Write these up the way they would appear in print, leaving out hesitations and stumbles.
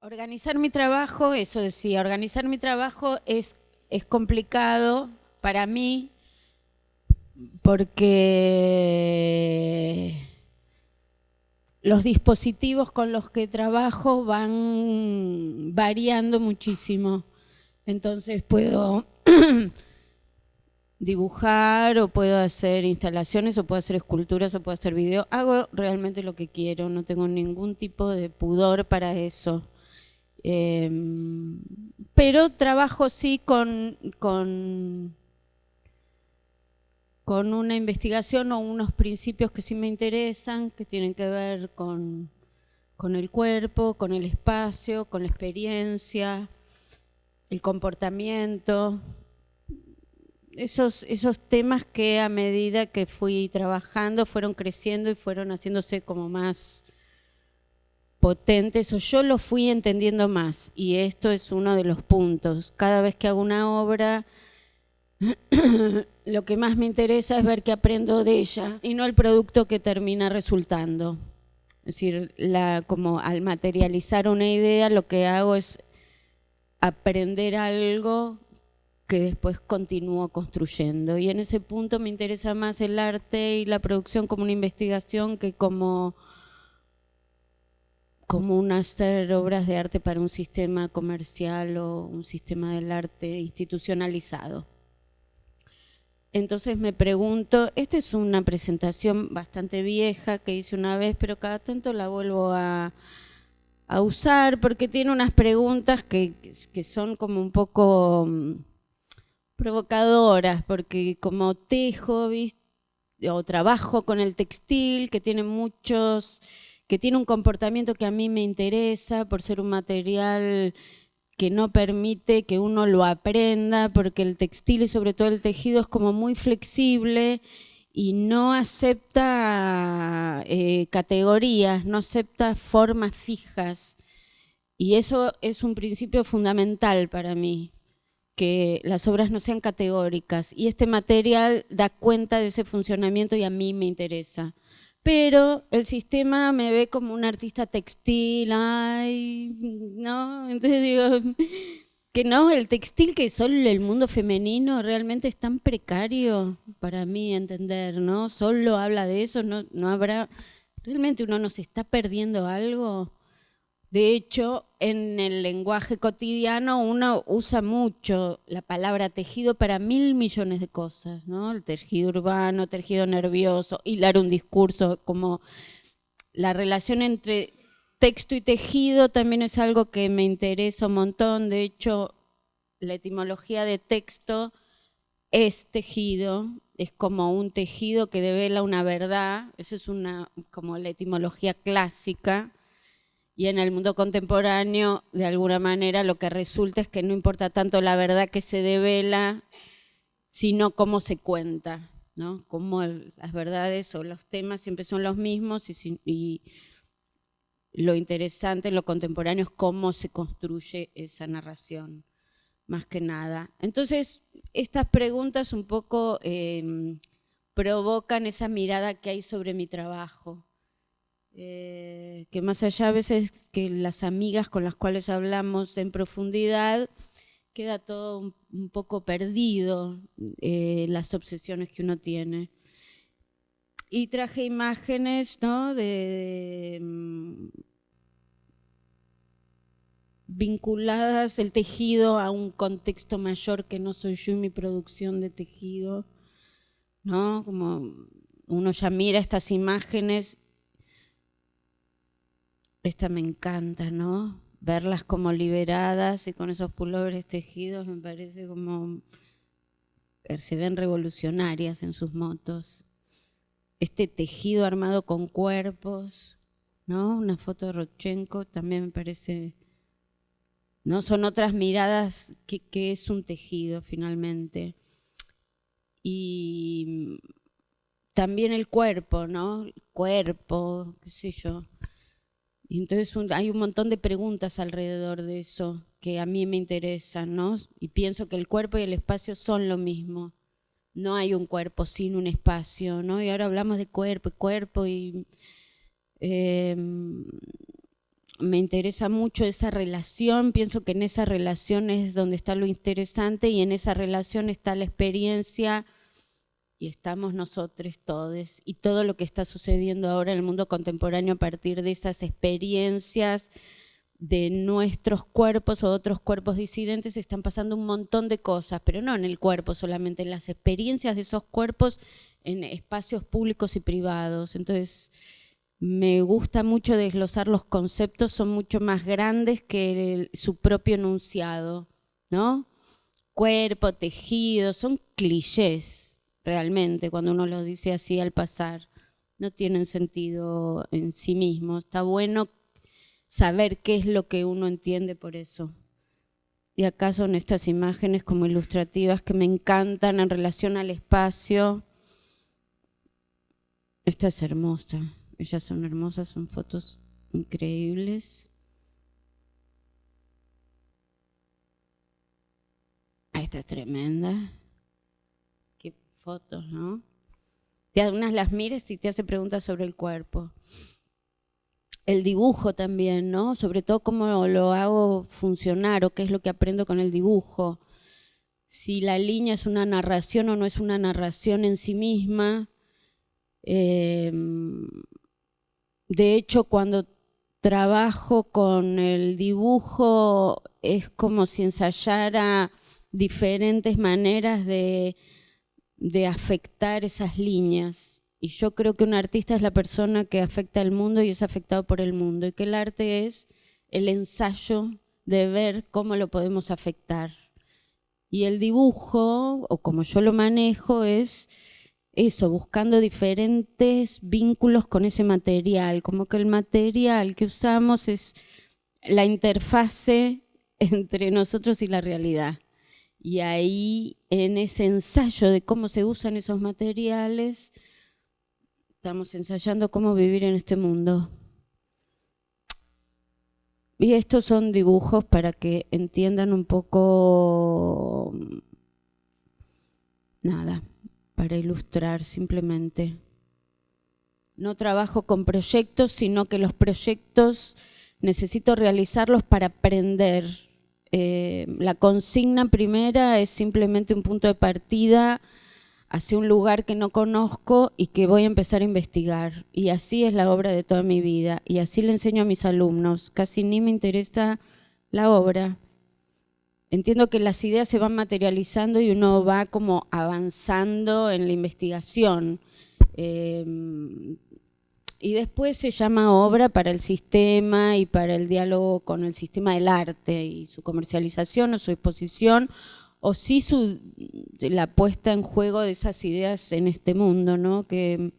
Organizar mi trabajo, eso decía, organizar mi trabajo es complicado para mí porque los dispositivos con los que trabajo van variando muchísimo. Entonces puedo dibujar o puedo hacer instalaciones o puedo hacer esculturas o puedo hacer video. Hago realmente lo que quiero, no tengo ningún tipo de pudor para eso. Eh, pero trabajo sí con una investigación o unos principios que sí me interesan, que tienen que ver con el cuerpo, con el espacio, con la experiencia, el comportamiento. Esos temas que a medida que fui trabajando fueron creciendo y fueron haciéndose como más potentes, o yo lo fui entendiendo más, y esto es uno de los puntos. Cada vez que hago una obra, lo que más me interesa es ver qué aprendo de ella y no el producto que termina resultando. Es decir, como al materializar una idea, lo que hago es aprender algo que después continúo construyendo. Y en ese punto me interesa más el arte y la producción como una investigación que como un hacer obras de arte para un sistema comercial o un sistema del arte institucionalizado. Entonces me pregunto, esta es una presentación bastante vieja que hice una vez, pero cada tanto la vuelvo a usar porque tiene unas preguntas que son como un poco provocadoras, porque como tejo, ¿viste? O trabajo con el textil, que tiene un comportamiento que a mí me interesa por ser un material que no permite que uno lo aprenda, porque el textil y sobre todo el tejido es como muy flexible y no acepta categorías, no acepta formas fijas. Y eso es un principio fundamental para mí, que las obras no sean categóricas, y este material da cuenta de ese funcionamiento y a mí me interesa. Pero el sistema me ve como un artista textil, ay, ¿no? Entonces digo, que no, el textil, que solo el mundo femenino realmente es tan precario para mí entender, ¿no? Solo habla de eso, no habrá, realmente uno nos está perdiendo algo. De hecho, en el lenguaje cotidiano uno usa mucho la palabra tejido para 1.000 millones de cosas, ¿no? El tejido urbano, tejido nervioso, hilar un discurso, como la relación entre texto y tejido también es algo que me interesa un montón. De hecho, la etimología de texto es tejido, es como un tejido que devela una verdad, esa es como la etimología clásica. Y en el mundo contemporáneo, de alguna manera, lo que resulta es que no importa tanto la verdad que se devela, sino cómo se cuenta, ¿no? Cómo las verdades o los temas siempre son los mismos y lo interesante en lo contemporáneo es cómo se construye esa narración, más que nada. Entonces, estas preguntas un poco provocan esa mirada que hay sobre mi trabajo. Que más allá a veces que las amigas con las cuales hablamos en profundidad, queda todo un poco perdido, las obsesiones que uno tiene. Y traje imágenes, ¿no? Vinculadas el tejido a un contexto mayor que no soy yo y mi producción de tejido, ¿no? Como uno ya mira estas imágenes. Esta me encanta, ¿no? Verlas como liberadas y con esos pullovers tejidos me parece como se ven revolucionarias en sus motos. Este tejido armado con cuerpos, ¿no? Una foto de Rodchenko también me parece, ¿no? Son otras miradas que es un tejido finalmente. Y también el cuerpo, ¿no? El cuerpo, qué sé yo. Y entonces hay un montón de preguntas alrededor de eso que a mí me interesan, ¿no? Y pienso que el cuerpo y el espacio son lo mismo. No hay un cuerpo sin un espacio, ¿no? Y ahora hablamos de cuerpo y me interesa mucho esa relación, pienso que en esa relación es donde está lo interesante y en esa relación está la experiencia y estamos nosotros todos y todo lo que está sucediendo ahora en el mundo contemporáneo a partir de esas experiencias de nuestros cuerpos o otros cuerpos disidentes, están pasando un montón de cosas, pero no en el cuerpo solamente, en las experiencias de esos cuerpos en espacios públicos y privados. Entonces, me gusta mucho desglosar los conceptos, son mucho más grandes que su propio enunciado, ¿no? Cuerpo, tejido, son clichés realmente cuando uno los dice así al pasar. No tienen sentido en sí mismos. Está bueno saber qué es lo que uno entiende por eso. Y acá son estas imágenes como ilustrativas que me encantan en relación al espacio. Esta es hermosa, ellas son hermosas, son fotos increíbles. Esta es tremenda. Qué fotos, ¿no? Unas las mires y te hace preguntas sobre el cuerpo. El dibujo también, ¿no? Sobre todo cómo lo hago funcionar o qué es lo que aprendo con el dibujo. Si la línea es una narración o no es una narración en sí misma. De hecho, cuando trabajo con el dibujo es como si ensayara diferentes maneras de afectar esas líneas. Y yo creo que un artista es la persona que afecta al mundo y es afectado por el mundo. Y que el arte es el ensayo de ver cómo lo podemos afectar. Y el dibujo, o como yo lo manejo, es eso, buscando diferentes vínculos con ese material. Como que el material que usamos es la interfase entre nosotros y la realidad. Y ahí, en ese ensayo de cómo se usan esos materiales, estamos ensayando cómo vivir en este mundo. Y estos son dibujos para que entiendan un poco, nada, para ilustrar simplemente. No trabajo con proyectos, sino que los proyectos necesito realizarlos para aprender. La consigna primera es simplemente un punto de partida hacia un lugar que no conozco y que voy a empezar a investigar. Y así es la obra de toda mi vida. Y así le enseño a mis alumnos. Casi ni me interesa la obra. Entiendo que las ideas se van materializando y uno va como avanzando en la investigación. Y después se llama obra para el sistema y para el diálogo con el sistema del arte y su comercialización o su exposición, o sí la puesta en juego de esas ideas en este mundo, ¿no? Que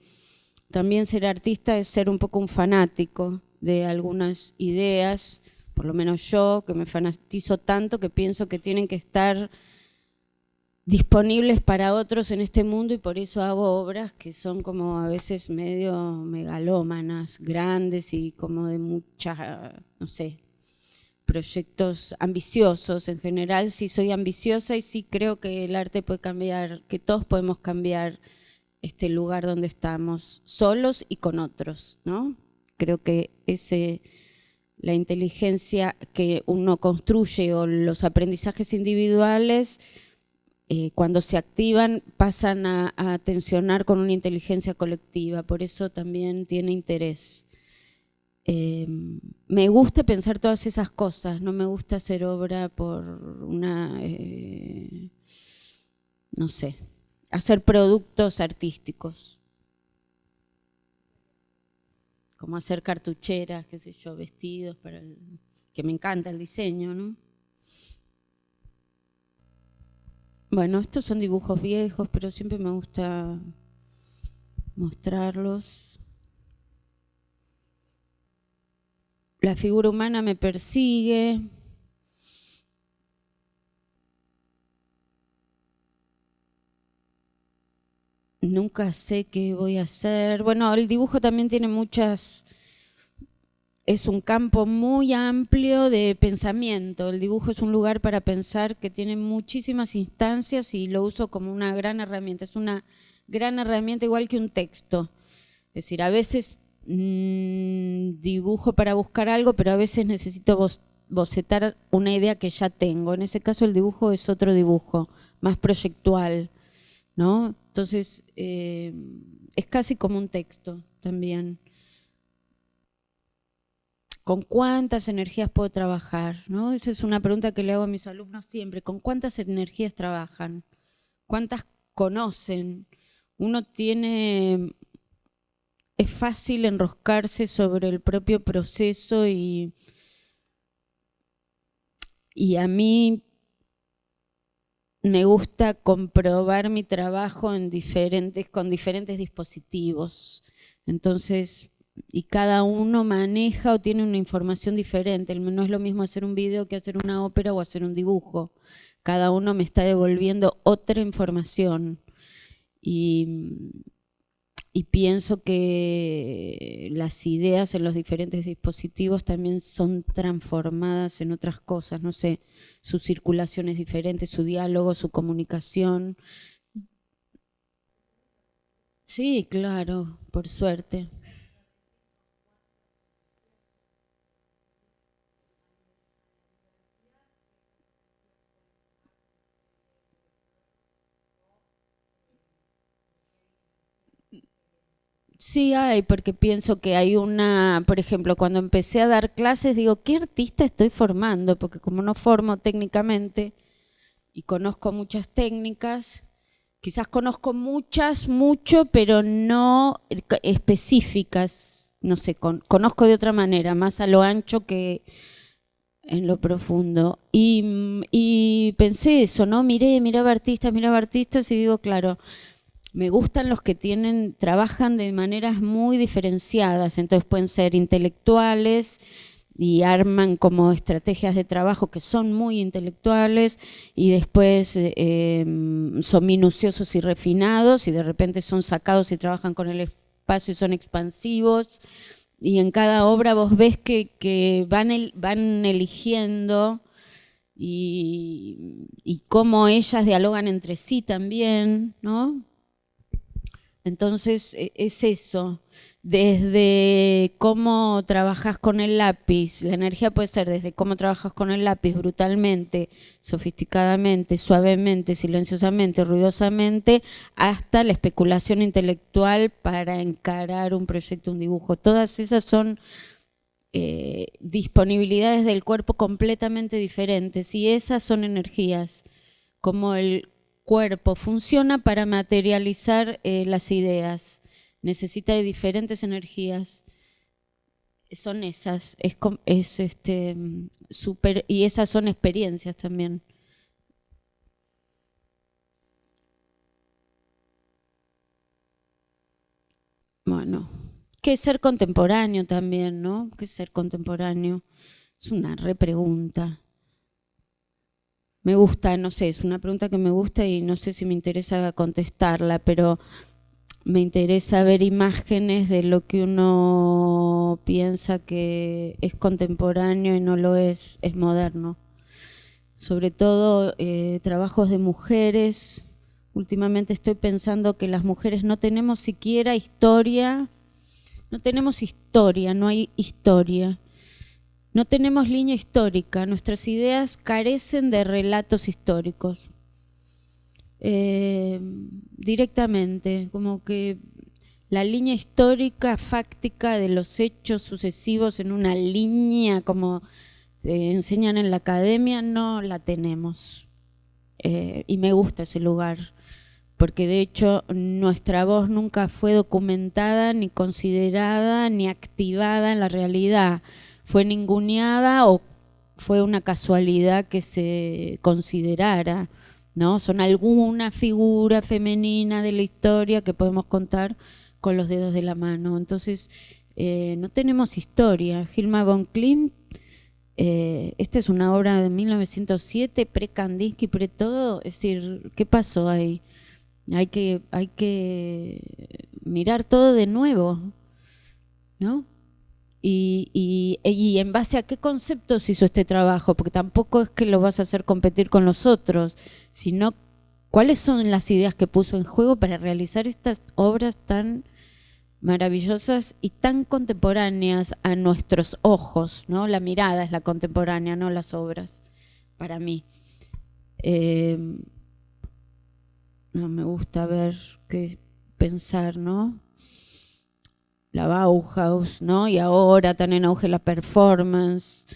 también ser artista es ser un poco un fanático de algunas ideas, por lo menos yo, que me fanatizo tanto que pienso que tienen que estar disponibles para otros en este mundo y por eso hago obras que son como a veces medio megalómanas, grandes y como de muchas, no sé, proyectos ambiciosos. En general sí soy ambiciosa y sí creo que el arte puede cambiar, que todos podemos cambiar este lugar donde estamos, solos y con otros, ¿no? Creo que la inteligencia que uno construye o los aprendizajes individuales, cuando se activan pasan a tensionar con una inteligencia colectiva, por eso también tiene interés. Me gusta pensar todas esas cosas, no me gusta hacer obra por una, no sé, hacer productos artísticos, como hacer cartucheras, qué sé yo, vestidos, que me encanta el diseño, ¿no? Bueno, estos son dibujos viejos, pero siempre me gusta mostrarlos. La figura humana me persigue. Nunca sé qué voy a hacer. Bueno, el dibujo también tiene es un campo muy amplio de pensamiento. El dibujo es un lugar para pensar que tiene muchísimas instancias y lo uso como una gran herramienta. Es una gran herramienta igual que un texto. Es decir, a veces dibujo para buscar algo, pero a veces necesito bocetar una idea que ya tengo. En ese caso el dibujo es otro dibujo, más proyectual, ¿no? Entonces es casi como un texto también. ¿Con cuántas energías puedo trabajar? ¿No? Esa es una pregunta que le hago a mis alumnos siempre. ¿Con cuántas energías trabajan? ¿Cuántas conocen? Uno tiene... Es fácil enroscarse sobre el propio proceso y a mí me gusta comprobar mi trabajo con diferentes dispositivos. Entonces, y cada uno maneja o tiene una información diferente. No es lo mismo hacer un video que hacer una ópera o hacer un dibujo. Cada uno me está devolviendo otra información. Y pienso que las ideas en los diferentes dispositivos también son transformadas en otras cosas, no sé, su circulación es diferente, su diálogo, su comunicación. Sí, claro, por suerte. Sí hay, porque pienso que hay una, por ejemplo, cuando empecé a dar clases, digo, ¿qué artista estoy formando? Porque como no formo técnicamente y conozco muchas técnicas, quizás conozco mucho, pero no específicas, no sé, conozco de otra manera, más a lo ancho que en lo profundo. Y pensé eso, ¿no? Miraba artistas y digo, claro, me gustan los que trabajan de maneras muy diferenciadas, entonces pueden ser intelectuales y arman como estrategias de trabajo que son muy intelectuales y después son minuciosos y refinados y de repente son sacados y trabajan con el espacio y son expansivos. Y en cada obra vos ves que van eligiendo y cómo ellas dialogan entre sí también, ¿no? Entonces es eso, desde cómo trabajas con el lápiz, la energía puede ser desde cómo trabajas con el lápiz brutalmente, sofisticadamente, suavemente, silenciosamente, ruidosamente, hasta la especulación intelectual para encarar un proyecto, un dibujo. Todas esas son disponibilidades del cuerpo completamente diferentes y esas son energías, como el cuerpo funciona para materializar las ideas, necesita de diferentes energías, son esas, super, y esas son experiencias también. Bueno, ¿qué es ser contemporáneo también, no? ¿Qué es ser contemporáneo? Es una repregunta. Me gusta, no sé, es una pregunta que me gusta y no sé si me interesa contestarla, pero me interesa ver imágenes de lo que uno piensa que es contemporáneo y no lo es moderno. Sobre todo trabajos de mujeres. Últimamente estoy pensando que las mujeres no tenemos siquiera historia, no hay historia. No tenemos línea histórica, nuestras ideas carecen de relatos históricos. Directamente, como que la línea histórica, fáctica de los hechos sucesivos en una línea como te enseñan en la academia, no la tenemos. Y me gusta ese lugar, porque de hecho nuestra voz nunca fue documentada, ni considerada, ni activada en la realidad. Fue ninguneada o fue una casualidad que se considerara, ¿no? Son alguna figura femenina de la historia que podemos contar con los dedos de la mano. Entonces, no tenemos historia. Hilma von Klimt, esta es una obra de 1907, pre-Kandinsky, pre-todo. Es decir, ¿qué pasó ahí? Hay que mirar todo de nuevo, ¿no? Y en base a qué conceptos hizo este trabajo, porque tampoco es que lo vas a hacer competir con los otros, sino cuáles son las ideas que puso en juego para realizar estas obras tan maravillosas y tan contemporáneas a nuestros ojos, ¿no? La mirada es la contemporánea, no las obras, para mí. No me gusta ver qué pensar, ¿no? La Bauhaus, ¿no? Y ahora tan en auge la performance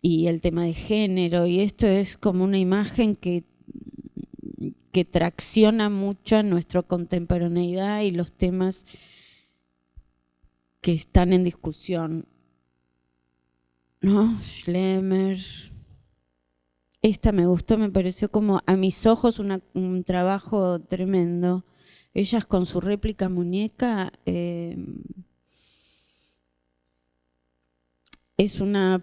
y el tema de género, y esto es como una imagen que tracciona mucho nuestra contemporaneidad y los temas que están en discusión, ¿no? Schlemmer. Esta me gustó, me pareció como a mis ojos un trabajo tremendo. Ellas con su réplica muñeca es una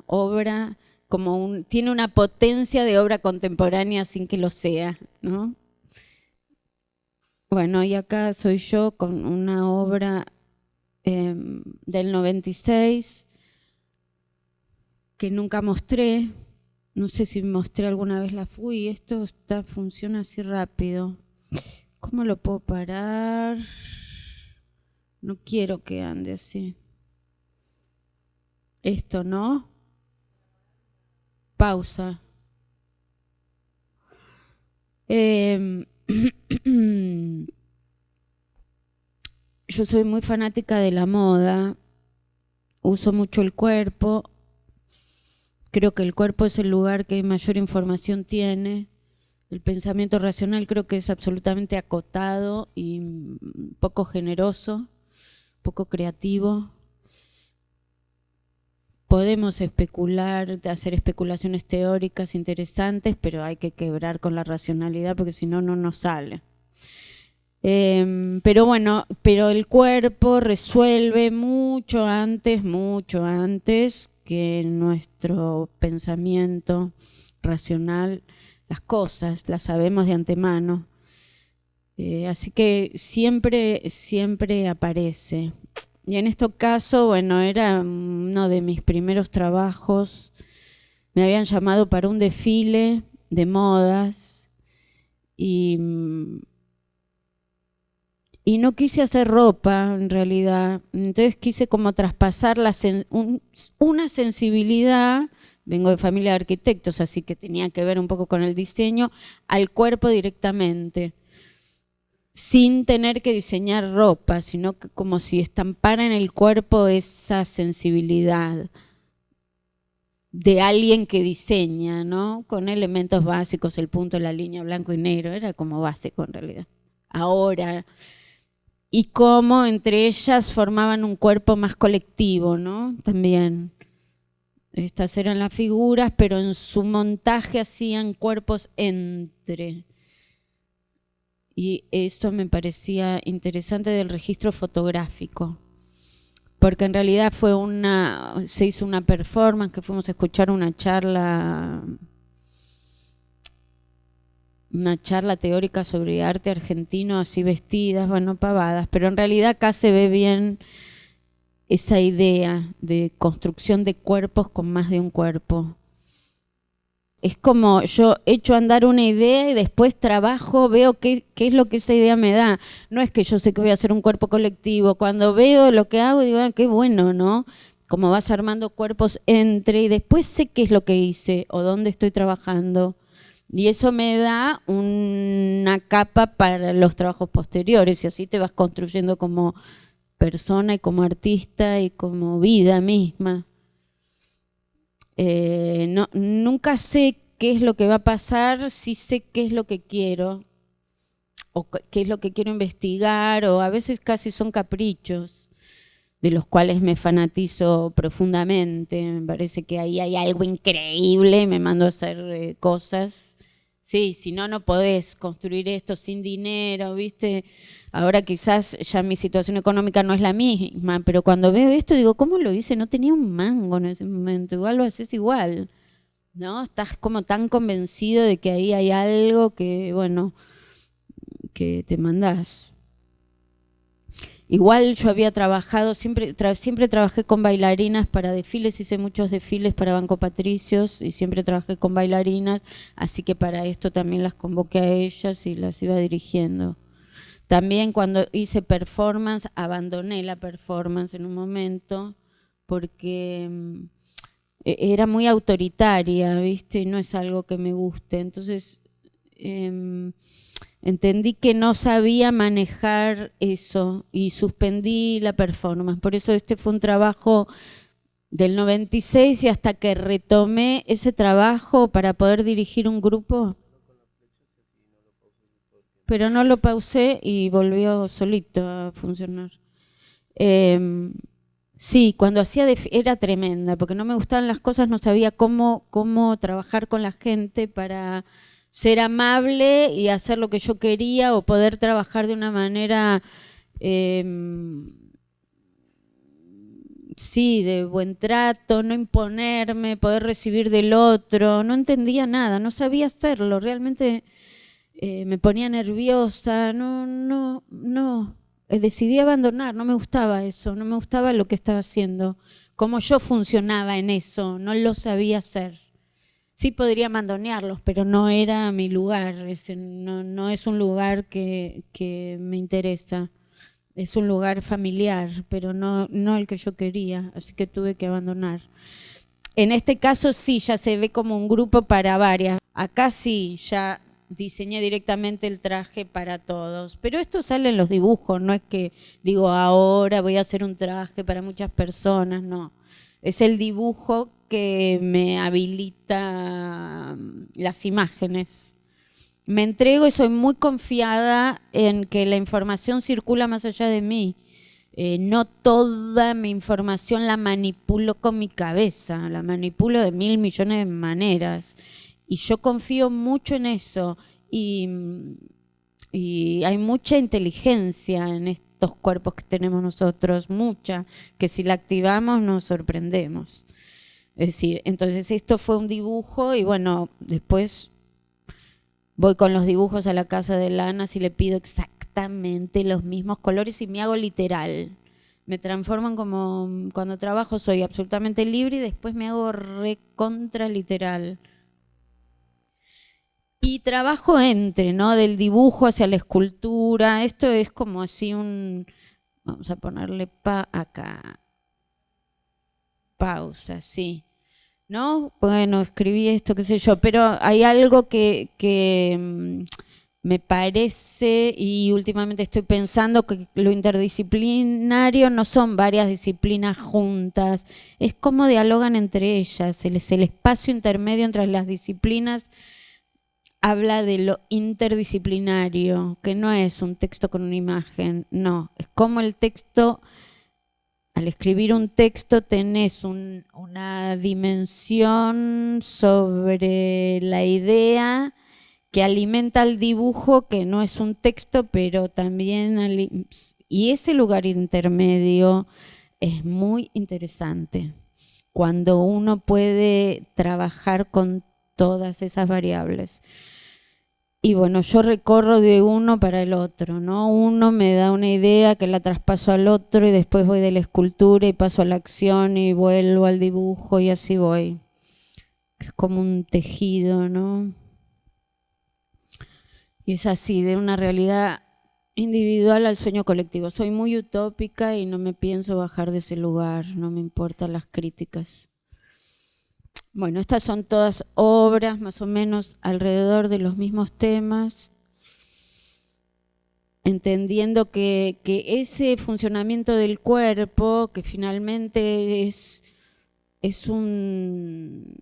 obra como tiene una potencia de obra contemporánea sin que lo sea, ¿no? Bueno, y acá soy yo con una obra del 96 que nunca mostré. No sé si mostré alguna vez la fui. Esto funciona así rápido. ¿Cómo lo puedo parar? No quiero que ande así. Esto, ¿no? Pausa. Yo soy muy fanática de la moda. Uso mucho el cuerpo. Creo que el cuerpo es el lugar que mayor información tiene. El pensamiento racional creo que es absolutamente acotado y poco generoso, poco creativo. Podemos especular, hacer especulaciones teóricas interesantes, pero hay que quebrar con la racionalidad porque si no, no nos sale. Pero bueno, pero el cuerpo resuelve mucho antes que nuestro pensamiento racional las cosas, las sabemos de antemano. Así que siempre aparece. Y en este caso, bueno, era uno de mis primeros trabajos. Me habían llamado para un desfile de modas y no quise hacer ropa, en realidad. Entonces quise como traspasar una sensibilidad, vengo de familia de arquitectos, así que tenía que ver un poco con el diseño, al cuerpo directamente, sin tener que diseñar ropa, sino que como si estampara en el cuerpo esa sensibilidad de alguien que diseña, ¿no? Con elementos básicos, el punto, la línea, blanco y negro, era como básico en realidad. Ahora, y cómo entre ellas formaban un cuerpo más colectivo, ¿no? También. Estas eran las figuras, pero en su montaje hacían cuerpos entre. Y eso me parecía interesante del registro fotográfico, porque en realidad se hizo una performance, que fuimos a escuchar una charla teórica sobre arte argentino, así vestidas, bueno, pavadas, pero en realidad acá se ve bien esa idea de construcción de cuerpos con más de un cuerpo. Es como yo echo a andar una idea y después trabajo, veo qué es lo que esa idea me da. No es que yo sé que voy a hacer un cuerpo colectivo. Cuando veo lo que hago, digo, qué bueno, ¿no? Como vas armando cuerpos entre y después sé qué es lo que hice o dónde estoy trabajando. Y eso me da una capa para los trabajos posteriores y así te vas construyendo como persona y como artista y como vida misma. Nunca sé qué es lo que va a pasar, sí sé qué es lo que quiero o qué es lo que quiero investigar, o a veces casi son caprichos de los cuales me fanatizo profundamente. Me parece que ahí hay algo increíble, me mando a hacer cosas. Sí, si no, no podés construir esto sin dinero, ¿viste? Ahora quizás ya mi situación económica no es la misma, pero cuando veo esto digo, ¿cómo lo hice? No tenía un mango en ese momento, igual lo haces igual, ¿no? Estás como tan convencido de que ahí hay algo que, bueno, que te mandás. Igual yo había trabajado, siempre trabajé con bailarinas para desfiles, hice muchos desfiles para Banco Patricios y siempre trabajé con bailarinas, así que para esto también las convoqué a ellas y las iba dirigiendo. También cuando hice performance, abandoné la performance en un momento porque era muy autoritaria, ¿viste? Y no es algo que me guste. Entonces entendí que no sabía manejar eso y suspendí la performance. Por eso este fue un trabajo del 96 y hasta que retomé ese trabajo para poder dirigir un grupo, pero no lo pausé y volvió solito a funcionar. Sí, cuando hacía era tremenda, porque no me gustaban las cosas, no sabía cómo trabajar con la gente para ser amable y hacer lo que yo quería o poder trabajar de una manera, sí, de buen trato, no imponerme, poder recibir del otro. No entendía nada, no sabía hacerlo, realmente me ponía nerviosa, no. Decidí abandonar, no me gustaba eso, no me gustaba lo que estaba haciendo, cómo yo funcionaba en eso, no lo sabía hacer. Sí podría mandonearlos, pero no era mi lugar, no es un lugar que me interesa. Es un lugar familiar, pero no el que yo quería, así que tuve que abandonar. En este caso sí, ya se ve como un grupo para varias. Acá sí, ya diseñé directamente el traje para todos. Pero esto sale en los dibujos, no es que digo ahora voy a hacer un traje para muchas personas, no. Es el dibujo que me habilita las imágenes. Me entrego y soy muy confiada en que la información circula más allá de mí. No toda mi información la manipulo con mi cabeza, la manipulo de 1.000 millones de maneras. Y yo confío mucho en eso. Y hay mucha inteligencia en estos cuerpos que tenemos nosotros, mucha, que si la activamos nos sorprendemos. Es decir, entonces esto fue un dibujo y bueno, después voy con los dibujos a la casa de Lana y le pido exactamente los mismos colores y me hago literal. Me transforman como cuando trabajo, soy absolutamente libre y después me hago recontra literal. Y trabajo ¿no? Del dibujo hacia la escultura. Esto es como así vamos a ponerle acá. Pausa, sí. ¿No? Bueno, escribí esto, qué sé yo, pero hay algo que me parece, y últimamente estoy pensando que lo interdisciplinario no son varias disciplinas juntas, es cómo dialogan entre ellas, el espacio intermedio entre las disciplinas habla de lo interdisciplinario, que no es un texto con una imagen, no, es como el texto. Al escribir un texto tenés una dimensión sobre la idea que alimenta el dibujo, que no es un texto, pero también... Y ese lugar intermedio es muy interesante, cuando uno puede trabajar con todas esas variables. Y bueno, yo recorro de uno para el otro, ¿no? Uno me da una idea que la traspaso al otro y después voy de la escultura y paso a la acción y vuelvo al dibujo y así voy. Es como un tejido, ¿no? Y es así, de una realidad individual al sueño colectivo. Soy muy utópica y no me pienso bajar de ese lugar, no me importan las críticas. Bueno, estas son todas obras más o menos alrededor de los mismos temas, entendiendo que ese funcionamiento del cuerpo, que finalmente es un...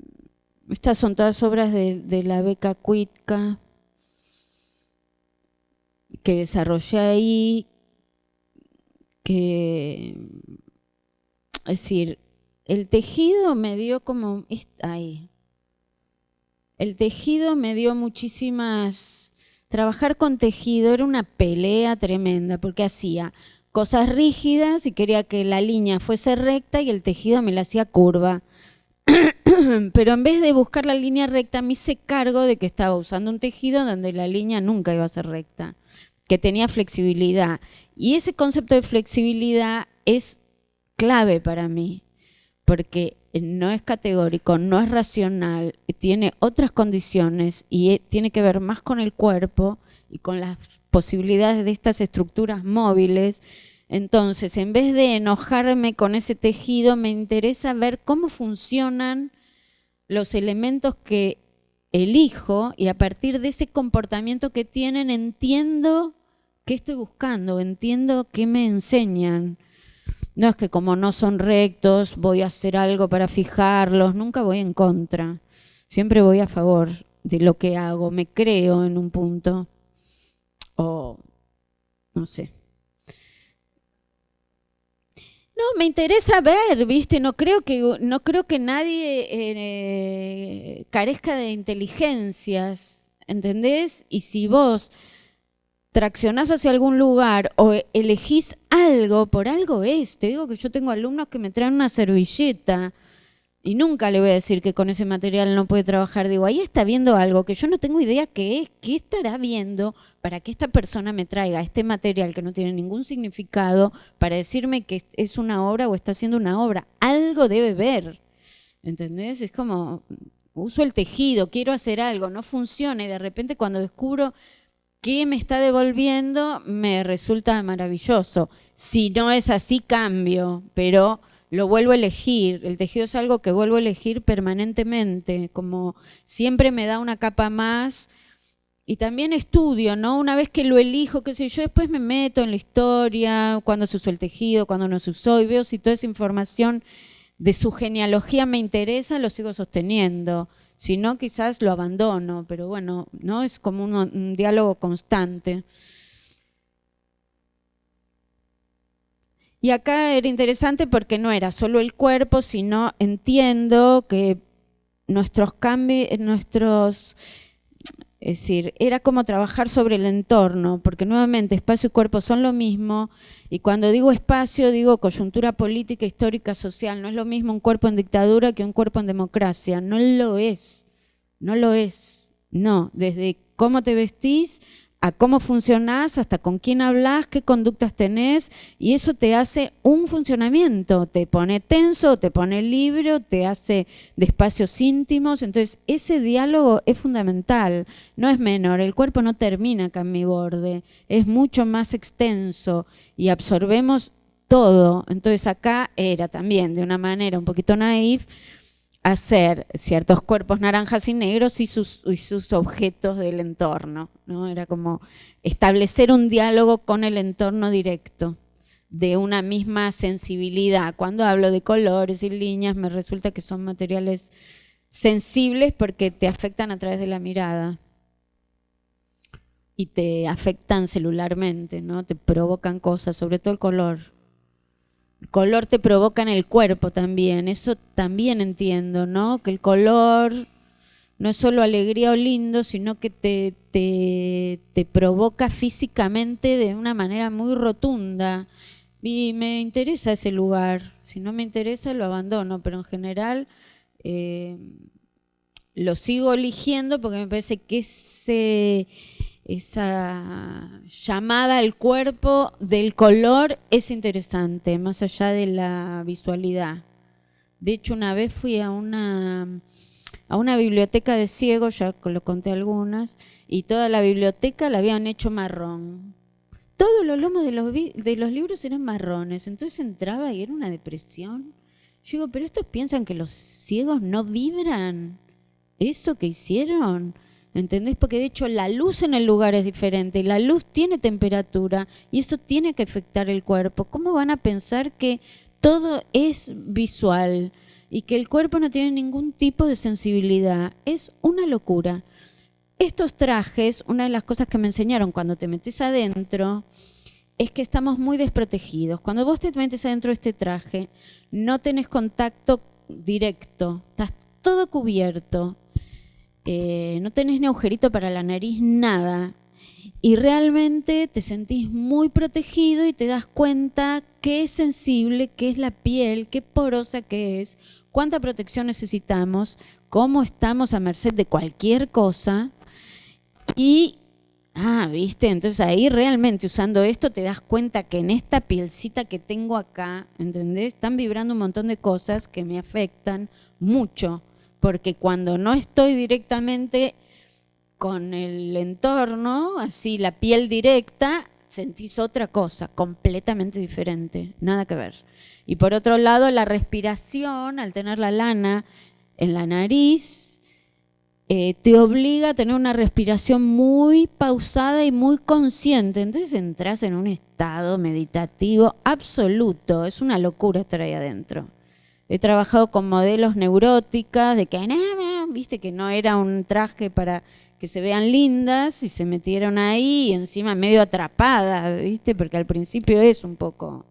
Estas son todas obras de la Beca Cuitca que desarrollé ahí, es decir, el tejido me dio como... Ahí. El tejido me dio muchísimas... Trabajar con tejido era una pelea tremenda porque hacía cosas rígidas y quería que la línea fuese recta y el tejido me la hacía curva. Pero en vez de buscar la línea recta, me hice cargo de que estaba usando un tejido donde la línea nunca iba a ser recta, que tenía flexibilidad. Y ese concepto de flexibilidad es clave para mí, porque no es categórico, no es racional, tiene otras condiciones y tiene que ver más con el cuerpo y con las posibilidades de estas estructuras móviles. Entonces, en vez de enojarme con ese tejido, me interesa ver cómo funcionan los elementos que elijo y a partir de ese comportamiento que tienen entiendo qué estoy buscando, entiendo qué me enseñan. No es que como no son rectos voy a hacer algo para fijarlos, nunca voy en contra, siempre voy a favor de lo que hago, me creo en un punto o no sé. No, me interesa ver, ¿viste? No creo que nadie carezca de inteligencias, ¿entendés? Y si vos traccionás hacia algún lugar o elegís algo, por algo es. Te digo que yo tengo alumnos que me traen una servilleta y nunca le voy a decir que con ese material no puede trabajar. Digo, ahí está viendo algo que yo no tengo idea qué es, qué estará viendo para que esta persona me traiga este material que no tiene ningún significado para decirme que es una obra o está haciendo una obra. Algo debe ver, ¿entendés? Es como, uso el tejido, quiero hacer algo, no funciona y de repente cuando descubro qué me está devolviendo me resulta maravilloso. Si no es así, cambio, pero lo vuelvo a elegir. El tejido es algo que vuelvo a elegir permanentemente, como siempre me da una capa más. Y también estudio, ¿no? Una vez que lo elijo, qué sé yo, después me meto en la historia, cuándo se usó el tejido, cuándo no se usó, y veo si toda esa información de su genealogía me interesa, lo sigo sosteniendo. Si no, quizás lo abandono, pero bueno, no es como un diálogo constante. Y acá era interesante porque no era solo el cuerpo, sino entiendo que nuestros cambios, es decir, era como trabajar sobre el entorno, porque nuevamente espacio y cuerpo son lo mismo, y cuando digo espacio digo coyuntura política, histórica, social, no es lo mismo un cuerpo en dictadura que un cuerpo en democracia, no lo es, no lo es, no, desde cómo te vestís a cómo funcionás, hasta con quién hablás, qué conductas tenés, y eso te hace un funcionamiento, te pone tenso, te pone libre, te hace de espacios íntimos, entonces ese diálogo es fundamental, no es menor, el cuerpo no termina acá en mi borde, es mucho más extenso y absorbemos todo, entonces acá era también de una manera un poquito naif, hacer ciertos cuerpos naranjas y negros y sus objetos del entorno, ¿no? Era como establecer un diálogo con el entorno directo, de una misma sensibilidad. Cuando hablo de colores y líneas, me resulta que son materiales sensibles porque te afectan a través de la mirada y te afectan celularmente, ¿no? Te provocan cosas, sobre todo el color. El color te provoca en el cuerpo también, eso también entiendo, ¿no? Que el color no es solo alegría o lindo, sino que te provoca físicamente de una manera muy rotunda. Y me interesa ese lugar, si no me interesa lo abandono, pero en general lo sigo eligiendo porque me parece que esa llamada al cuerpo del color es interesante, más allá de la visualidad. De hecho, una vez fui a una biblioteca de ciegos, ya lo conté algunas, y toda la biblioteca la habían hecho marrón. Todos los lomos de los libros eran marrones, entonces entraba y era una depresión. Yo digo, pero estos piensan que los ciegos no vibran eso que hicieron, ¿entendés? Porque de hecho la luz en el lugar es diferente y la luz tiene temperatura y eso tiene que afectar el cuerpo. ¿Cómo van a pensar que todo es visual y que el cuerpo no tiene ningún tipo de sensibilidad? Es una locura. Estos trajes, una de las cosas que me enseñaron cuando te metes adentro es que estamos muy desprotegidos. Cuando vos te metes adentro de este traje, no tenés contacto directo, estás todo cubierto. No tenés ni agujerito para la nariz, nada. Y realmente te sentís muy protegido y te das cuenta qué es sensible, qué es la piel, qué porosa que es, cuánta protección necesitamos, cómo estamos a merced de cualquier cosa. Y ¿viste? Entonces ahí realmente usando esto te das cuenta que en esta pielcita que tengo acá, ¿entendés? Están vibrando un montón de cosas que me afectan mucho, porque cuando no estoy directamente con el entorno, así la piel directa, sentís otra cosa, completamente diferente, nada que ver. Y por otro lado, la respiración, al tener la lana en la nariz, te obliga a tener una respiración muy pausada y muy consciente. Entonces entras en un estado meditativo absoluto. Es una locura estar ahí adentro. He trabajado con modelos neuróticas, de que, viste, que no era un traje para que se vean lindas y se metieron ahí y encima medio atrapadas, viste, porque al principio es un poco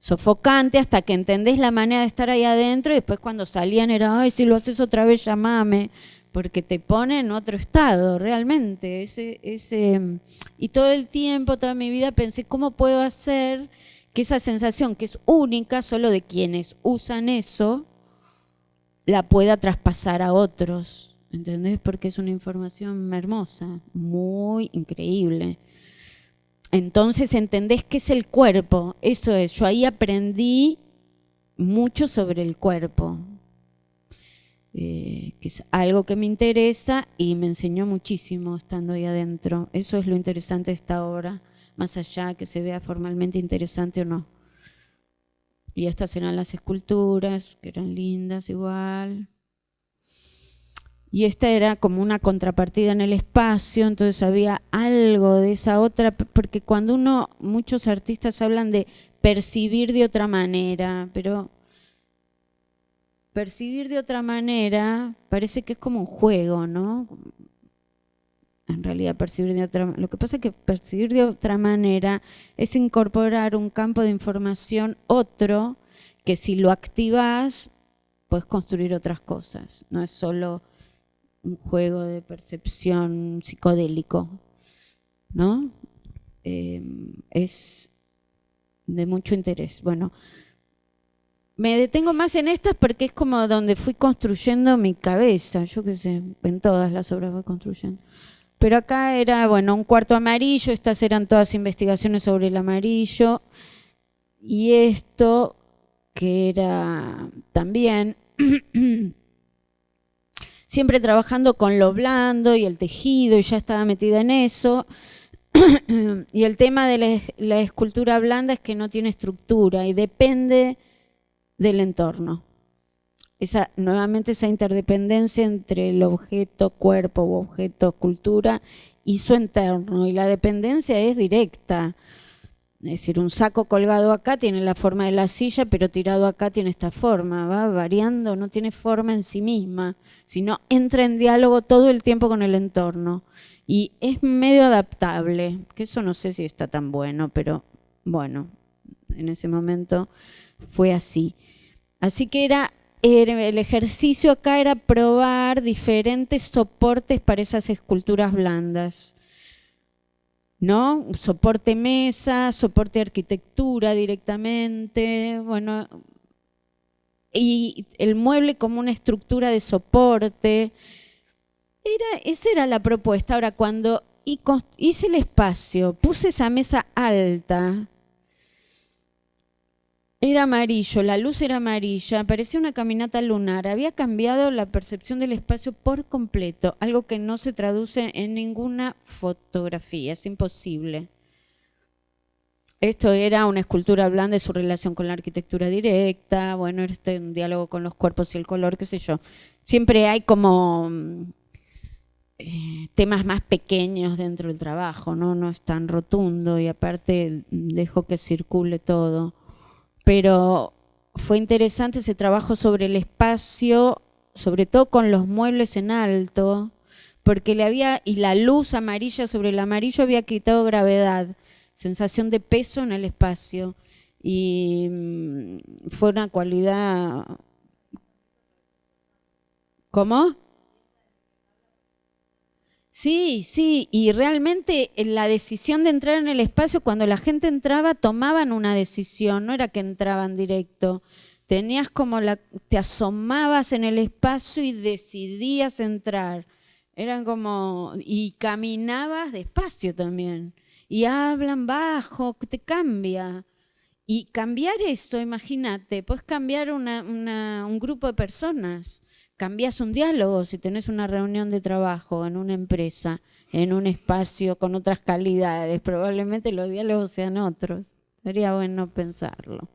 sofocante hasta que entendés la manera de estar ahí adentro y después cuando salían era, ay, si lo haces otra vez llamame, porque te pone en otro estado realmente. Y todo el tiempo, toda mi vida pensé, ¿cómo puedo hacer que esa sensación que es única solo de quienes usan eso la pueda traspasar a otros? ¿Entendés? Porque es una información hermosa, muy increíble. Entonces entendés qué es el cuerpo. Eso es, yo ahí aprendí mucho sobre el cuerpo, que es algo que me interesa y me enseñó muchísimo estando ahí adentro. Eso es lo interesante de esta obra, más allá que se vea formalmente interesante o no. Y estas eran las esculturas, que eran lindas igual. Y esta era como una contrapartida en el espacio, entonces había algo de esa otra, porque cuando muchos artistas hablan de percibir de otra manera, pero percibir de otra manera parece que es como un juego, ¿no? En realidad lo que pasa es que percibir de otra manera es incorporar un campo de información otro que si lo activas puedes construir otras cosas, no es solo un juego de percepción psicodélico, ¿no? Es de mucho interés. Bueno, me detengo más en estas porque es como donde fui construyendo mi cabeza, yo qué sé, en todas las obras voy construyendo. Pero acá era, bueno, un cuarto amarillo, estas eran todas investigaciones sobre el amarillo, y esto, que era también siempre trabajando con lo blando y el tejido, y ya estaba metida en eso. Y el tema de la escultura blanda es que no tiene estructura y depende del entorno. Nuevamente esa interdependencia entre el objeto cuerpo o objeto escultura y su entorno, y la dependencia es directa. Es decir, un saco colgado acá tiene la forma de la silla, pero tirado acá tiene esta forma, va variando, no tiene forma en sí misma, sino entra en diálogo todo el tiempo con el entorno. Y es medio adaptable, que eso no sé si está tan bueno, pero bueno, en ese momento fue así. Así que el ejercicio acá era probar diferentes soportes para esas esculturas blandas, ¿no? Soporte mesa, soporte arquitectura directamente, bueno, y el mueble como una estructura de soporte. Esa era la propuesta. Ahora, cuando hice el espacio, puse esa mesa alta, era amarillo, la luz era amarilla, parecía una caminata lunar. Había cambiado la percepción del espacio por completo, algo que no se traduce en ninguna fotografía, es imposible. Esto era una escultura blanda de su relación con la arquitectura directa, bueno, era un diálogo con los cuerpos y el color, qué sé yo. Siempre hay como temas más pequeños dentro del trabajo, ¿no? No es tan rotundo y aparte dejo que circule todo. Pero fue interesante ese trabajo sobre el espacio, sobre todo con los muebles en alto, porque y la luz amarilla sobre el amarillo había quitado gravedad, sensación de peso en el espacio, y fue una cualidad. ¿Cómo? Sí, sí, y realmente la decisión de entrar en el espacio, cuando la gente entraba, tomaban una decisión, no era que entraban directo. Tenías te asomabas en el espacio y decidías entrar. Eran como, y caminabas despacio también, y hablan bajo, que te cambia. Y cambiar eso, imagínate, puedes cambiar un grupo de personas, cambias un diálogo si tenés una reunión de trabajo en una empresa, en un espacio con otras calidades, probablemente los diálogos sean otros. Sería bueno pensarlo.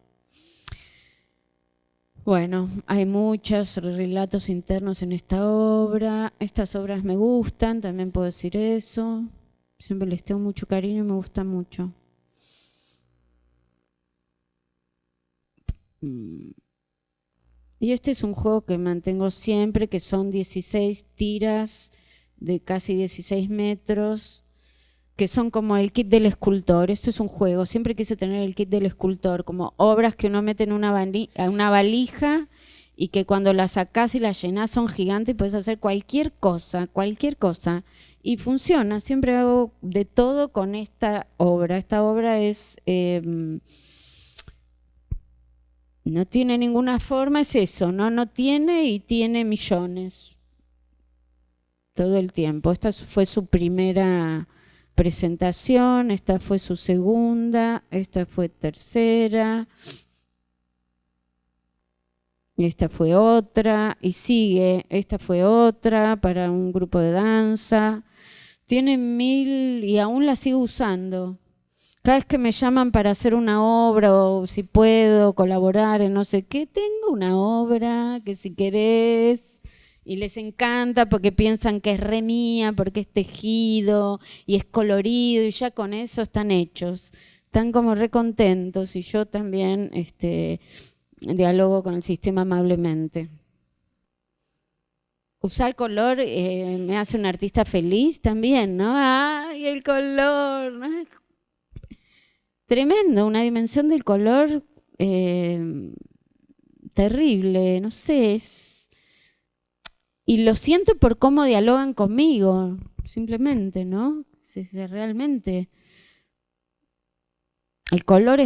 Bueno, hay muchos relatos internos en esta obra. Estas obras me gustan, también puedo decir eso. Siempre les tengo mucho cariño y me gusta mucho. Y este es un juego que mantengo siempre, que son 16 tiras de casi 16 metros, que son como el kit del escultor. Esto es un juego, siempre quise tener el kit del escultor, como obras que uno mete en una valija y que cuando las sacás y las llenás son gigantes y puedes hacer cualquier cosa. Y funciona, siempre hago de todo con esta obra. Esta obra es... no tiene ninguna forma, es eso, no tiene y tiene millones. Todo el tiempo. Esta fue su primera presentación, esta fue su segunda, esta fue tercera, esta fue otra, y sigue, esta fue otra para un grupo de danza. Tiene 1000 y aún la sigo usando. Cada vez que me llaman para hacer una obra o si puedo colaborar en no sé qué, tengo una obra que si querés, y les encanta porque piensan que es re mía, porque es tejido y es colorido y ya con eso están hechos. Están como re contentos y yo también dialogo con el sistema amablemente. Usar color me hace un artista feliz también, ¿no? ¡Ay, el color! ¿No? Tremendo, una dimensión del color terrible, no sé. Y lo siento por cómo dialogan conmigo, simplemente, ¿no? Realmente. El color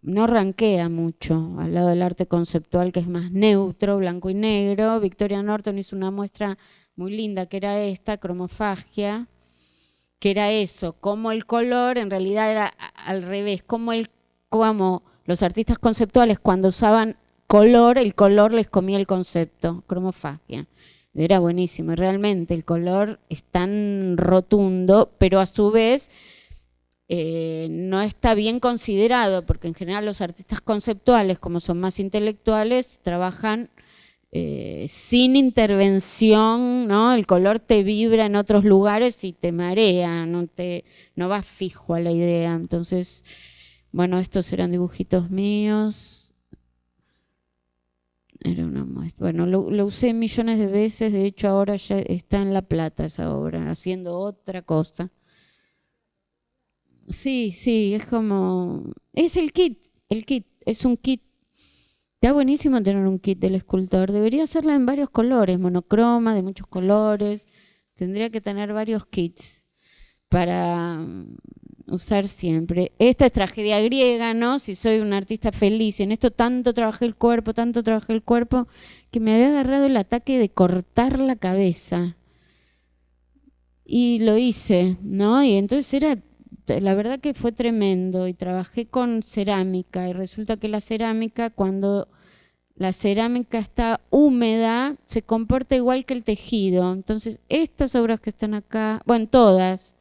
no ranquea mucho al lado del arte conceptual, que es más neutro, blanco y negro. Victoria Norton hizo una muestra muy linda que era esta, cromofagia, que era eso, como el color en realidad era al revés, como los artistas conceptuales cuando usaban color, el color les comía el concepto, cromofagia. Era buenísimo, realmente el color es tan rotundo, pero a su vez no está bien considerado, porque en general los artistas conceptuales, como son más intelectuales, trabajan sin intervención, ¿no? El color te vibra en otros lugares y te marea, no vas fijo a la idea. Entonces, bueno, estos eran dibujitos míos. Era una muestra. Bueno, lo usé millones de veces, de hecho ahora ya está en La Plata esa obra, haciendo otra cosa. Sí, es como... Es el kit, es un kit. Está buenísimo tener un kit del escultor. Debería hacerla en varios colores, monocroma, de muchos colores. Tendría que tener varios kits para usar siempre. Esta es tragedia griega, ¿no? Si soy un artista feliz y en esto tanto trabajé el cuerpo, que me había agarrado el ataque de cortar la cabeza. Y lo hice, ¿no? Y entonces la verdad que fue tremendo y trabajé con cerámica y resulta que la cerámica, cuando la cerámica está húmeda, se comporta igual que el tejido. Entonces estas obras que están acá, bueno, todas,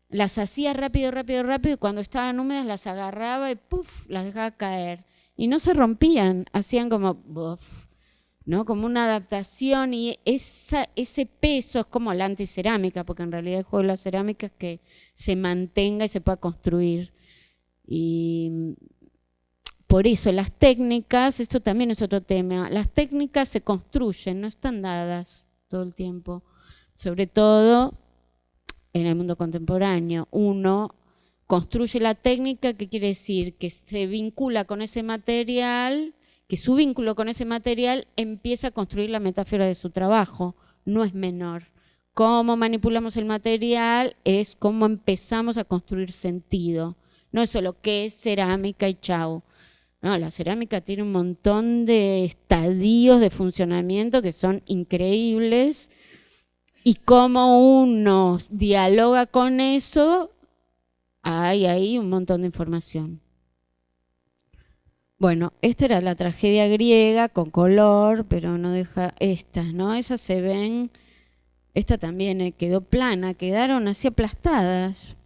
las hacía rápido y cuando estaban húmedas las agarraba y ¡puf!, las dejaba caer. Y no se rompían, hacían como ¡buf!, ¿no? Como una adaptación, y ese peso es como la anticerámica, porque en realidad el juego de la cerámica es que se mantenga y se pueda construir. Y por eso las técnicas, esto también es otro tema, las técnicas se construyen, no están dadas todo el tiempo, sobre todo en el mundo contemporáneo. Uno construye la técnica, ¿qué quiere decir? Que se vincula con ese material, que su vínculo con ese material empieza a construir la metáfora de su trabajo, no es menor. Cómo manipulamos el material es cómo empezamos a construir sentido. No es solo qué es cerámica y chau. No, la cerámica tiene un montón de estadios de funcionamiento que son increíbles y cómo uno dialoga con eso, hay ahí un montón de información. Bueno, esta era la tragedia griega con color, pero no deja estas, ¿no? Esas se ven, esta también quedó plana, quedaron así aplastadas.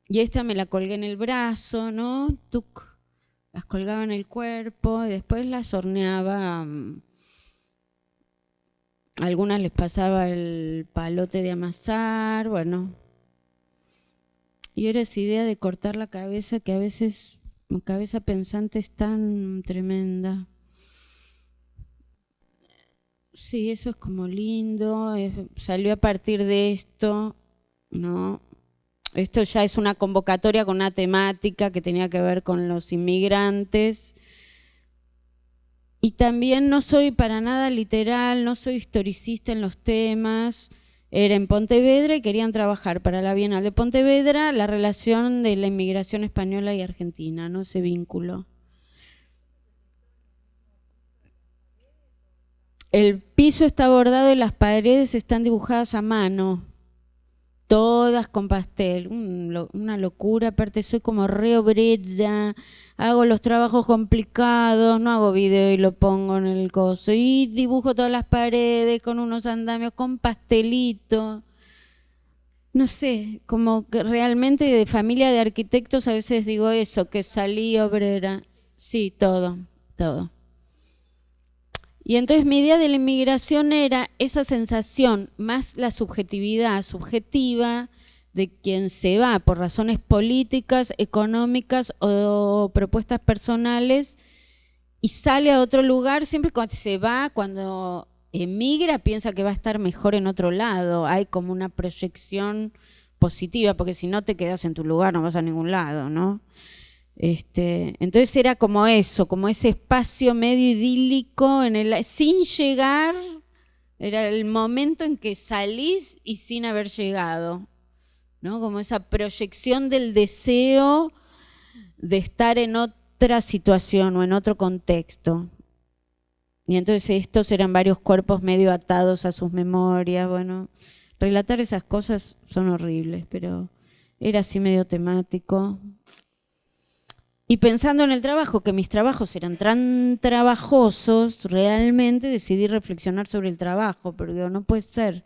Y esta me la colgué en el brazo, ¿no? Tuc. Las colgaba en el cuerpo y después las horneaba. Algunas les pasaba el palote de amasar, bueno. Y era esa idea de cortar la cabeza que a veces, mi cabeza pensante es tan tremenda. Sí, eso es como lindo, salió a partir de esto, ¿no? Esto ya es una convocatoria con una temática que tenía que ver con los inmigrantes. Y también no soy para nada literal, no soy historicista en los temas. Era en Pontevedra y querían trabajar para la Bienal de Pontevedra la relación de la inmigración española y argentina, ¿no? Ese vínculo. El piso está bordado y las paredes están dibujadas a mano, todas con pastel, una locura. Aparte soy como re obrera, hago los trabajos complicados, no hago video y lo pongo en el coso, y dibujo todas las paredes con unos andamios, con pastelito. No sé, como que realmente de familia de arquitectos a veces digo eso, que salí obrera. Sí, todo, todo. Y entonces mi idea de la inmigración era esa sensación, más la subjetividad subjetiva de quien se va por razones políticas, económicas o propuestas personales y sale a otro lugar. Siempre cuando se va, cuando emigra, piensa que va a estar mejor en otro lado. Hay como una proyección positiva, porque si no te quedas en tu lugar no vas a ningún lado, ¿no? Entonces era como eso, como ese espacio medio idílico sin llegar, era el momento en que salís y sin haber llegado, ¿no? Como esa proyección del deseo de estar en otra situación o en otro contexto. Y entonces estos eran varios cuerpos medio atados a sus memorias. Bueno, relatar esas cosas son horribles, pero era así medio temático. Y pensando en el trabajo, que mis trabajos eran tan trabajosos, realmente decidí reflexionar sobre el trabajo, porque no puede ser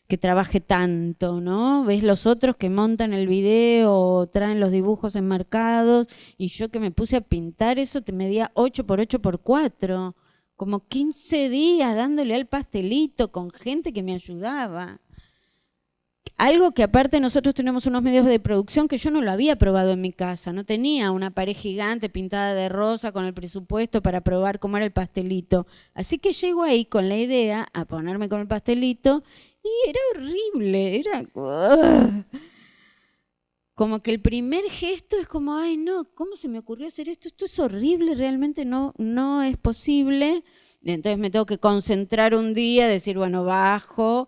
que trabaje tanto, ¿no? Ves los otros que montan el video, traen los dibujos enmarcados, y yo que me puse a pintar eso, te medía 8x8x4, como 15 días dándole al pastelito con gente que me ayudaba. Algo que aparte nosotros tenemos unos medios de producción que yo no lo había probado en mi casa, no tenía una pared gigante pintada de rosa con el presupuesto para probar cómo era el pastelito. Así que llego ahí con la idea a ponerme con el pastelito y era horrible, era como que el primer gesto es como, ay no, ¿cómo se me ocurrió hacer esto? Esto es horrible, realmente no es posible. Entonces me tengo que concentrar un día, decir, bueno, bajo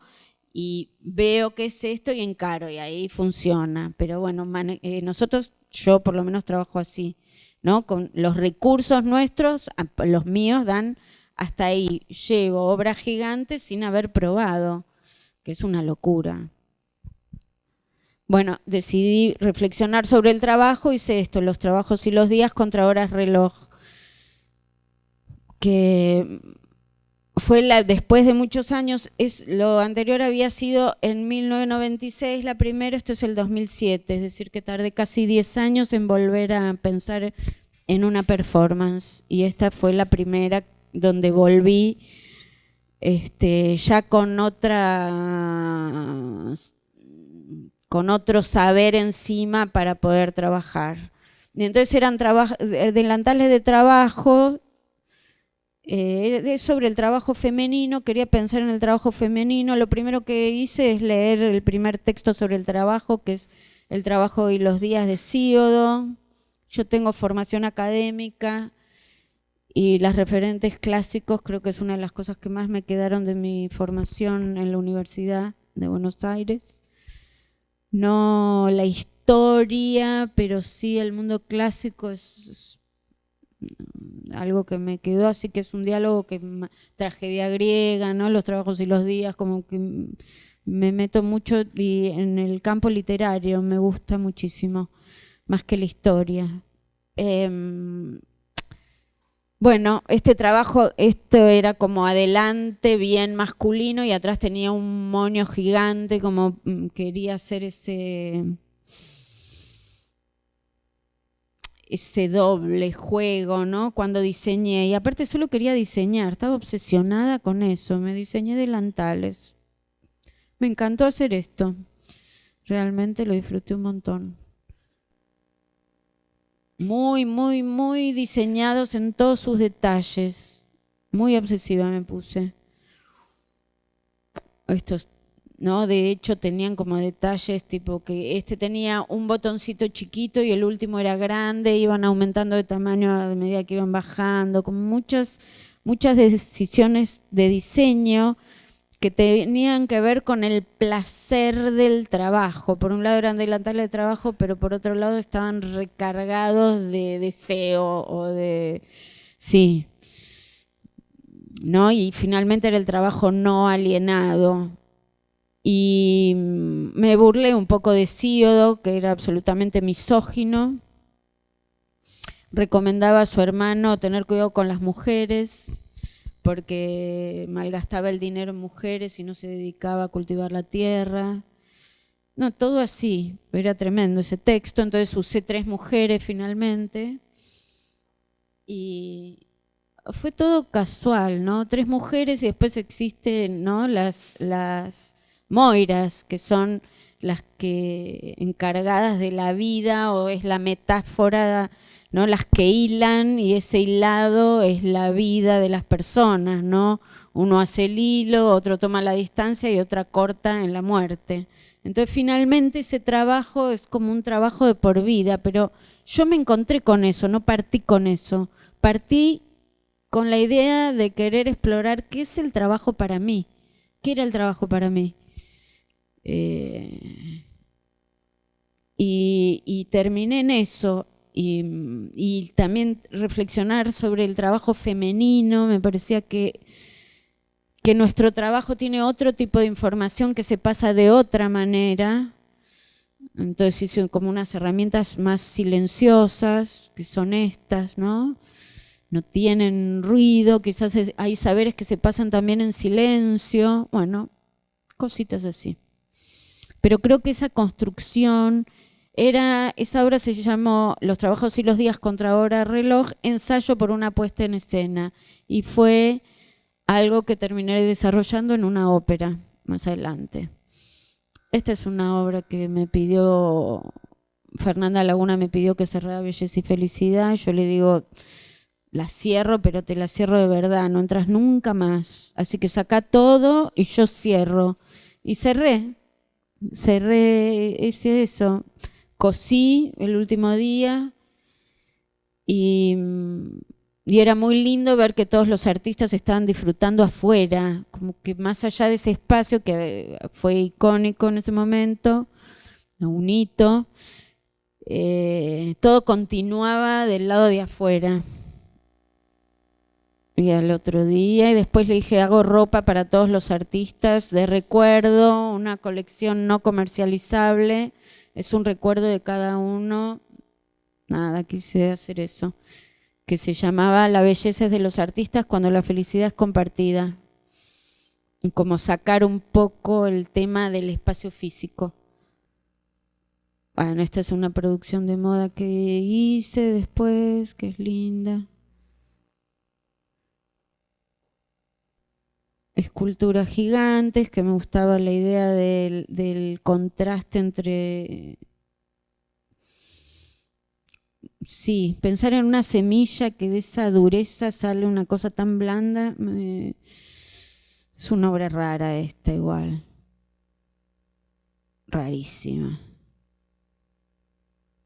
y veo qué es esto y encaro, y ahí funciona. Pero bueno, nosotros, yo por lo menos trabajo así, ¿no? Con los recursos nuestros, los míos dan hasta ahí. Llevo obras gigantes sin haber probado, que es una locura. Bueno, decidí reflexionar sobre el trabajo, hice esto, los trabajos y los días contra horas reloj, que fue después de muchos años. Lo anterior había sido en 1996 la primera, esto es el 2007, es decir que tardé casi 10 años en volver a pensar en una performance, y esta fue la primera donde volví ya con otro saber encima para poder trabajar. Y entonces eran delantales de trabajo, sobre el trabajo femenino. Quería pensar en el trabajo femenino. Lo primero que hice es leer el primer texto sobre el trabajo, que es El trabajo y los días de Hesíodo. Yo tengo formación académica y las referentes clásicos creo que es una de las cosas que más me quedaron de mi formación en la Universidad de Buenos Aires. No la historia, pero sí el mundo clásico es algo que me quedó, así que es un diálogo que tragedia griega, ¿no? Los trabajos y los días, como que me meto mucho y en el campo literario me gusta muchísimo, más que la historia. Bueno, este trabajo, esto era como adelante, bien masculino, y atrás tenía un moño gigante, como quería hacer ese doble juego, ¿no? Cuando diseñé, y aparte solo quería diseñar, estaba obsesionada con eso, me diseñé delantales. Me encantó hacer esto, realmente lo disfruté un montón. Muy, muy, muy diseñados en todos sus detalles. Muy obsesiva me puse. Estos, ¿no? De hecho, tenían como detalles tipo que este tenía un botoncito chiquito y el último era grande, iban aumentando de tamaño a medida que iban bajando, como muchas decisiones de diseño que tenían que ver con el placer del trabajo. Por un lado eran delantales de trabajo, pero por otro lado estaban recargados de deseo o de... Sí, ¿no? Y finalmente era el trabajo no alienado. Y me burlé un poco de Hesíodo, que era absolutamente misógino. Recomendaba a su hermano tener cuidado con las mujeres, porque malgastaba el dinero en mujeres y no se dedicaba a cultivar la tierra. No, todo así, era tremendo ese texto, entonces usé 3 mujeres finalmente y fue todo casual, ¿no? 3 mujeres y después existen, ¿no? las moiras, que son las que encargadas de la vida, o es la metáfora, ¿no? Las que hilan, y ese hilado es la vida de las personas, ¿no? Uno hace el hilo, otro toma la distancia y otra corta en la muerte. Entonces finalmente ese trabajo es como un trabajo de por vida, pero yo me encontré con eso, no partí con eso. Partí con la idea de querer explorar qué es el trabajo para mí, qué era el trabajo para mí. Y terminé en eso. Y también reflexionar sobre el trabajo femenino. Me parecía que nuestro trabajo tiene otro tipo de información que se pasa de otra manera. Entonces hice como unas herramientas más silenciosas, que son estas, ¿no? No tienen ruido, quizás hay saberes que se pasan también en silencio, bueno, cositas así. Pero creo que esa construcción esa obra se llamó Los trabajos y los días contra hora reloj, ensayo por una puesta en escena, y fue algo que terminé desarrollando en una ópera más adelante. Esta es una obra que me pidió, Fernanda Laguna me pidió que cerrara Belleza y Felicidad. Yo le digo, la cierro, pero te la cierro de verdad, no entras nunca más. Así que saca todo y yo cierro. Y cerré eso. Cosí el último día y era muy lindo ver que todos los artistas estaban disfrutando afuera, como que más allá de ese espacio que fue icónico en ese momento, un hito, todo continuaba del lado de afuera. Y al otro día, y después le dije, hago ropa para todos los artistas de recuerdo, una colección no comercializable, es un recuerdo de cada uno. Nada, quise hacer eso, que se llamaba La belleza es de los artistas cuando la felicidad es compartida. Y como sacar un poco el tema del espacio físico. Bueno, esta es una producción de moda que hice después, que es linda. Esculturas gigantes, que me gustaba la idea del contraste entre... Sí, pensar en una semilla que de esa dureza sale una cosa tan blanda. Es una obra rara esta igual. Rarísima.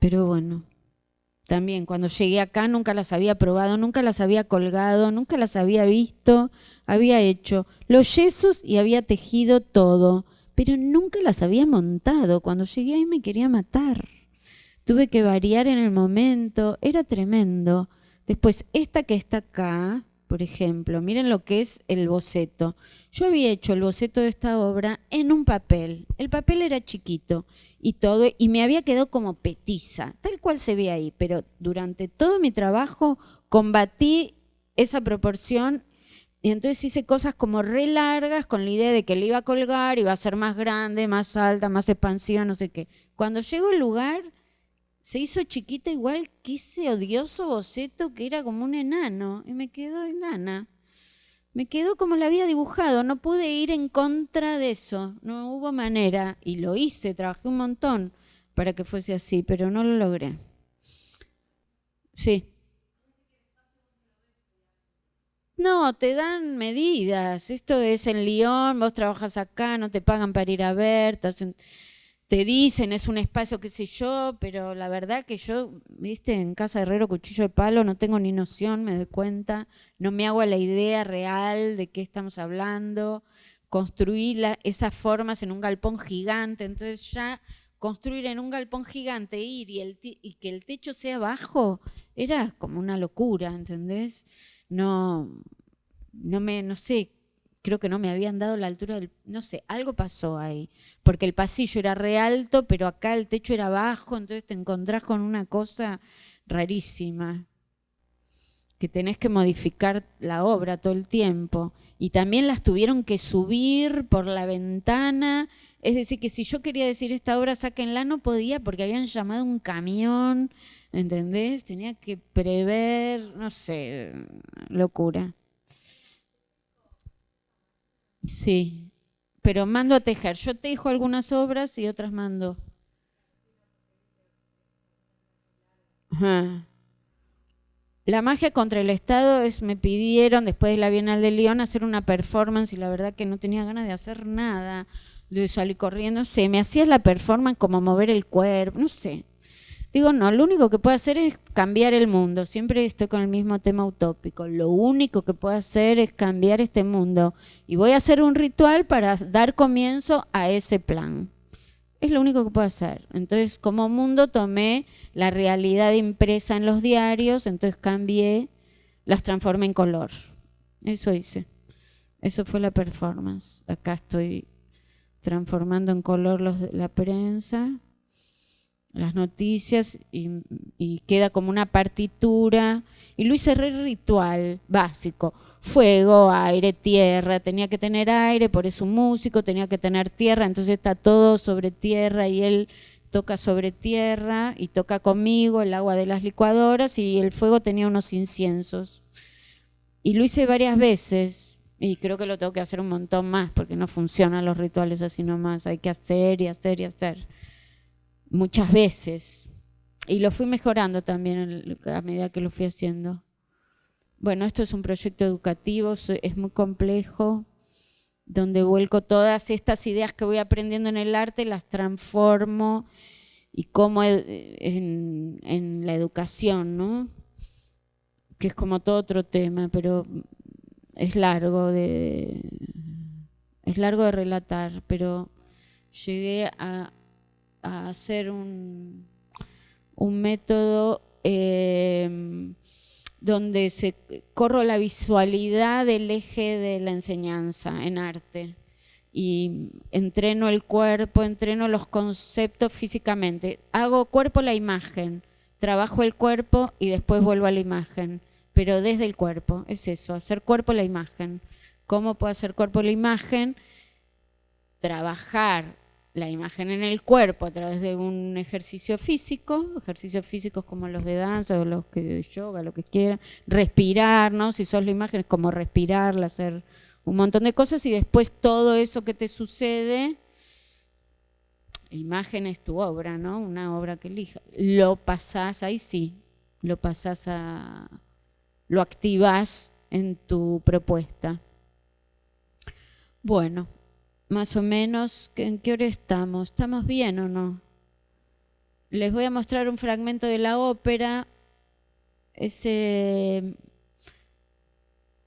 Pero bueno, también cuando llegué acá nunca las había probado, nunca las había colgado, nunca las había visto. Había hecho los yesos y había tejido todo, pero nunca las había montado. Cuando llegué ahí me quería matar. Tuve que variar en el momento, era tremendo, Después, esta que está acá, por ejemplo, miren lo que es el boceto. Yo había hecho el boceto de esta obra en un papel. El papel era chiquito y todo, y me había quedado como petiza, tal cual se ve ahí, pero durante todo mi trabajo combatí esa proporción y entonces hice cosas como re largas con la idea de que le iba a colgar, iba a ser más grande, más alta, más expansiva, no sé qué. Cuando llego al lugar, se hizo chiquita igual que ese odioso boceto que era como un enano, y me quedó enana. Me quedó como la había dibujado, no pude ir en contra de eso, no hubo manera, y lo hice, trabajé un montón para que fuese así, pero no lo logré. Sí. No, te dan medidas. Esto es en Lyon, vos trabajas acá, no te pagan para ir a ver, te dicen, es un espacio, qué sé yo, pero la verdad que yo, viste, en Casa Herrero, cuchillo de palo, no tengo ni noción, me doy cuenta, no me hago la idea real de qué estamos hablando. Construí esas formas en un galpón gigante, entonces ya construir en un galpón gigante, ir y que el techo sea bajo, era como una locura, ¿entendés? No, no sé, creo que no me habían dado la altura del, no sé, algo pasó ahí, porque el pasillo era re alto, pero acá el techo era bajo, entonces te encontrás con una cosa rarísima, que tenés que modificar la obra todo el tiempo. Y también las tuvieron que subir por la ventana, es decir, que si yo quería decir esta obra sáquenla, no podía porque habían llamado un camión, ¿entendés? Tenía que prever, no sé, locura. Sí, pero mando a tejer. Yo tejo algunas obras y otras mando. Ajá. La magia contra el Estado es, me pidieron después de la Bienal de León hacer una performance y la verdad que no tenía ganas de hacer nada, de salir corriendo, no sé, me hacía la performance como mover el cuerpo, no sé. Digo, no, lo único que puedo hacer es cambiar el mundo. Siempre estoy con el mismo tema utópico. Lo único que puedo hacer es cambiar este mundo. Y voy a hacer un ritual para dar comienzo a ese plan. Es lo único que puedo hacer. Entonces, como mundo, tomé la realidad impresa en los diarios, entonces cambié, las transformé en color. Eso hice. Eso fue la performance. Acá estoy transformando en color la prensa, las noticias y queda como una partitura. Y lo hice re ritual, básico. Fuego, aire, tierra. Tenía que tener aire, por eso un músico, tenía que tener tierra, entonces está todo sobre tierra y él toca sobre tierra y toca conmigo el agua de las licuadoras y el fuego tenía unos inciensos. Y lo hice varias veces y creo que lo tengo que hacer un montón más porque no funcionan los rituales así nomás. Hay que hacer y hacer y hacer. Muchas veces. Y lo fui mejorando también a medida que lo fui haciendo. Bueno, esto es un proyecto educativo, es muy complejo, donde vuelco todas estas ideas que voy aprendiendo en el arte, las transformo y como en la educación, ¿no? Que es como todo otro tema, pero es largo de relatar, pero llegué a hacer un método donde corro la visualidad del eje de la enseñanza en arte y entreno el cuerpo, entreno los conceptos físicamente. Hago cuerpo la imagen, trabajo el cuerpo y después vuelvo a la imagen, pero desde el cuerpo, es eso, hacer cuerpo la imagen. ¿Cómo puedo hacer cuerpo la imagen? Trabajar la imagen en el cuerpo a través de un ejercicios físicos como los de danza o los que de yoga, lo que quieran, respirar, ¿no? Si sos la imagen es como respirar, hacer un montón de cosas y después todo eso que te sucede, la imagen es tu obra, ¿no? Una obra que elijas. Lo pasás, ahí sí, lo activás en tu propuesta. Bueno. Más o menos, ¿en qué hora estamos? ¿Estamos bien o no? Les voy a mostrar un fragmento de la ópera.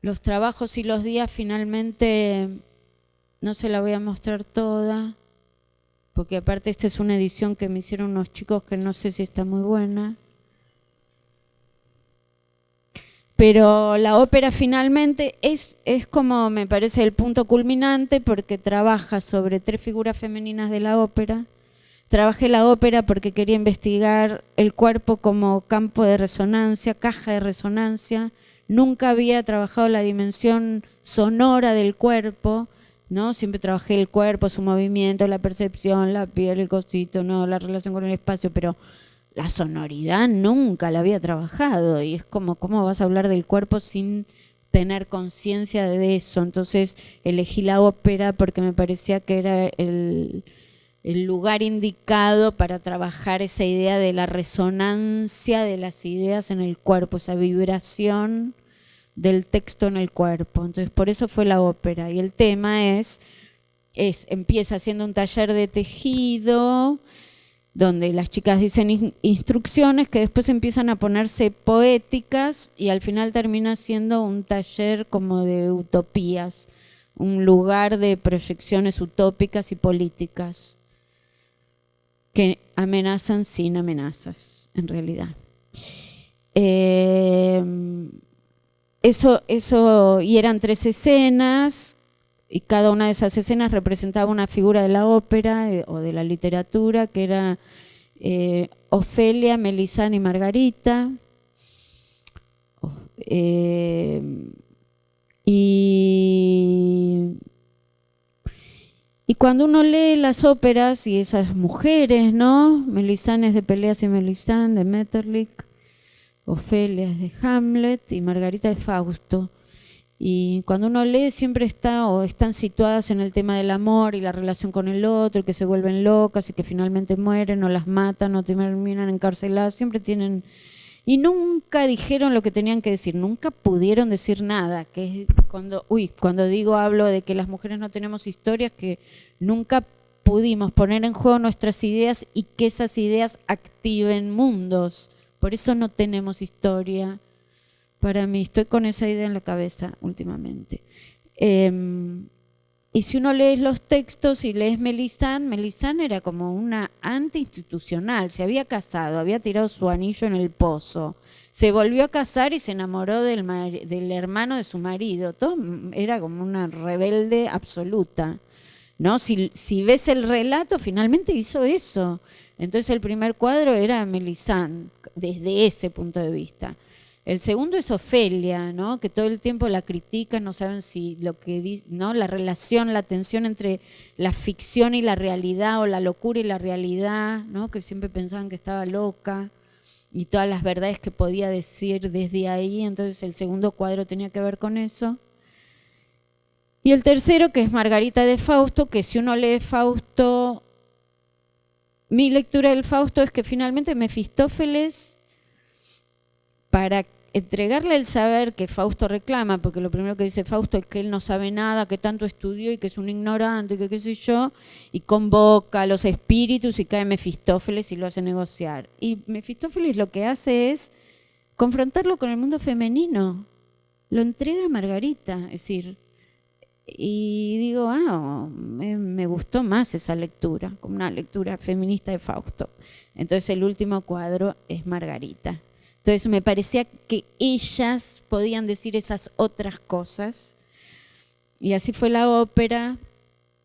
Los trabajos y los días finalmente no se la voy a mostrar toda, porque aparte esta es una edición que me hicieron unos chicos que no sé si está muy buena. Pero la ópera finalmente es como, me parece, el punto culminante, porque trabaja sobre 3 figuras femeninas de la ópera. Trabajé la ópera porque quería investigar el cuerpo como campo de resonancia, caja de resonancia. Nunca había trabajado la dimensión sonora del cuerpo, ¿no? Siempre trabajé el cuerpo, su movimiento, la percepción, la piel, el cosito, ¿no? La relación con el espacio, pero la sonoridad nunca la había trabajado, y es como, ¿cómo vas a hablar del cuerpo sin tener conciencia de eso? Entonces elegí la ópera porque me parecía que era el lugar indicado para trabajar esa idea de la resonancia de las ideas en el cuerpo, esa vibración del texto en el cuerpo. Entonces por eso fue la ópera, y el tema empieza haciendo un taller de tejido, donde las chicas dicen instrucciones que después empiezan a ponerse poéticas, y al final termina siendo un taller como de utopías, un lugar de proyecciones utópicas y políticas que amenazan sin amenazas, en realidad. Eso, y eran 3 escenas, y cada una de esas escenas representaba una figura de la ópera o de la literatura, que era Ofelia, Melisande y Margarita. Y cuando uno lee las óperas y esas mujeres, ¿no? Melisande es de Peleas y Melisande, de Maeterlinck, Ofelia es de Hamlet y Margarita de Fausto. Y cuando uno lee siempre están situadas en el tema del amor y la relación con el otro, que se vuelven locas y que finalmente mueren o las matan o terminan encarceladas, siempre tienen... Y nunca dijeron lo que tenían que decir, nunca pudieron decir nada, que es hablo de que las mujeres no tenemos historias, que nunca pudimos poner en juego nuestras ideas y que esas ideas activen mundos. Por eso no tenemos historia. Para mí, estoy con esa idea en la cabeza últimamente. Y si uno lee los textos y lees Melisande era como una antiinstitucional, se había casado, había tirado su anillo en el pozo, se volvió a casar y se enamoró del hermano de su marido. Todo era como una rebelde absoluta, ¿no? Si ves el relato, finalmente hizo eso. Entonces el primer cuadro era Melisande, desde ese punto de vista. El segundo es Ofelia, ¿no? Que todo el tiempo la critican, no saben si lo que dice, ¿no? La relación, la tensión entre la ficción y la realidad, o la locura y la realidad, ¿no? Que siempre pensaban que estaba loca, y todas las verdades que podía decir desde ahí. Entonces el segundo cuadro tenía que ver con eso. Y el tercero, que es Margarita de Fausto, que si uno lee Fausto, mi lectura del Fausto es que finalmente Mefistófeles, para entregarle el saber que Fausto reclama, porque lo primero que dice Fausto es que él no sabe nada, que tanto estudió y que es un ignorante, que qué sé yo, y convoca a los espíritus y cae Mefistófeles y lo hace negociar. Y Mefistófeles lo que hace es confrontarlo con el mundo femenino, lo entrega a Margarita, es decir, y digo, me gustó más esa lectura, como una lectura feminista de Fausto. Entonces el último cuadro es Margarita. Entonces me parecía que ellas podían decir esas otras cosas. Y así fue la ópera.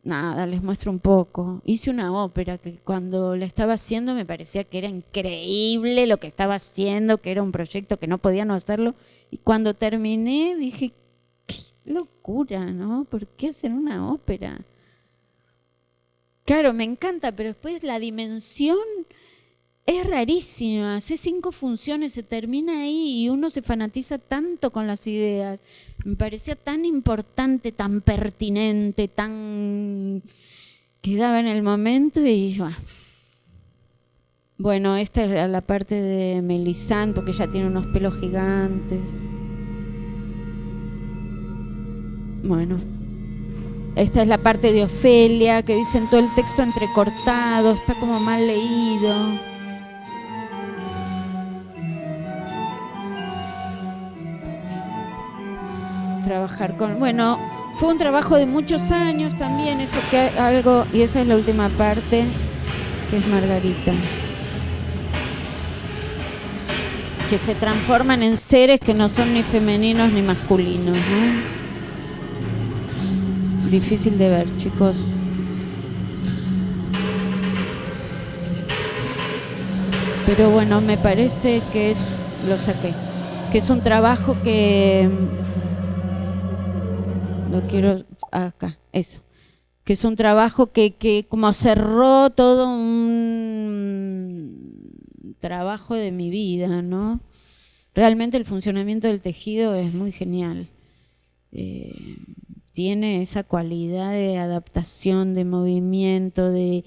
Nada, les muestro un poco. Hice una ópera que cuando la estaba haciendo me parecía que era increíble lo que estaba haciendo, que era un proyecto que no podía no hacerlo. Y cuando terminé dije, qué locura, ¿no? ¿Por qué hacen una ópera? Claro, me encanta, pero después la dimensión... es rarísima, hace 5 funciones, se termina ahí y uno se fanatiza tanto con las ideas. Me parecía tan importante, tan pertinente, tan... quedaba en el momento y... Bueno, esta es la parte de Melisande, porque ella tiene unos pelos gigantes. Bueno, esta es la parte de Ofelia, que dicen todo el texto entrecortado, está como mal leído. Trabajar con... Bueno, fue un trabajo de muchos años también, eso que algo... Y esa es la última parte, que es Margarita. que se transforman en seres que no son ni femeninos ni masculinos, ¿no? Difícil de ver, chicos. Pero bueno, me parece que es, lo saqué, que es un trabajo que, lo quiero acá, eso, que es un trabajo que como cerró todo un trabajo de mi vida, ¿no? Realmente el funcionamiento del tejido es muy genial. Tiene esa cualidad de adaptación, de movimiento, de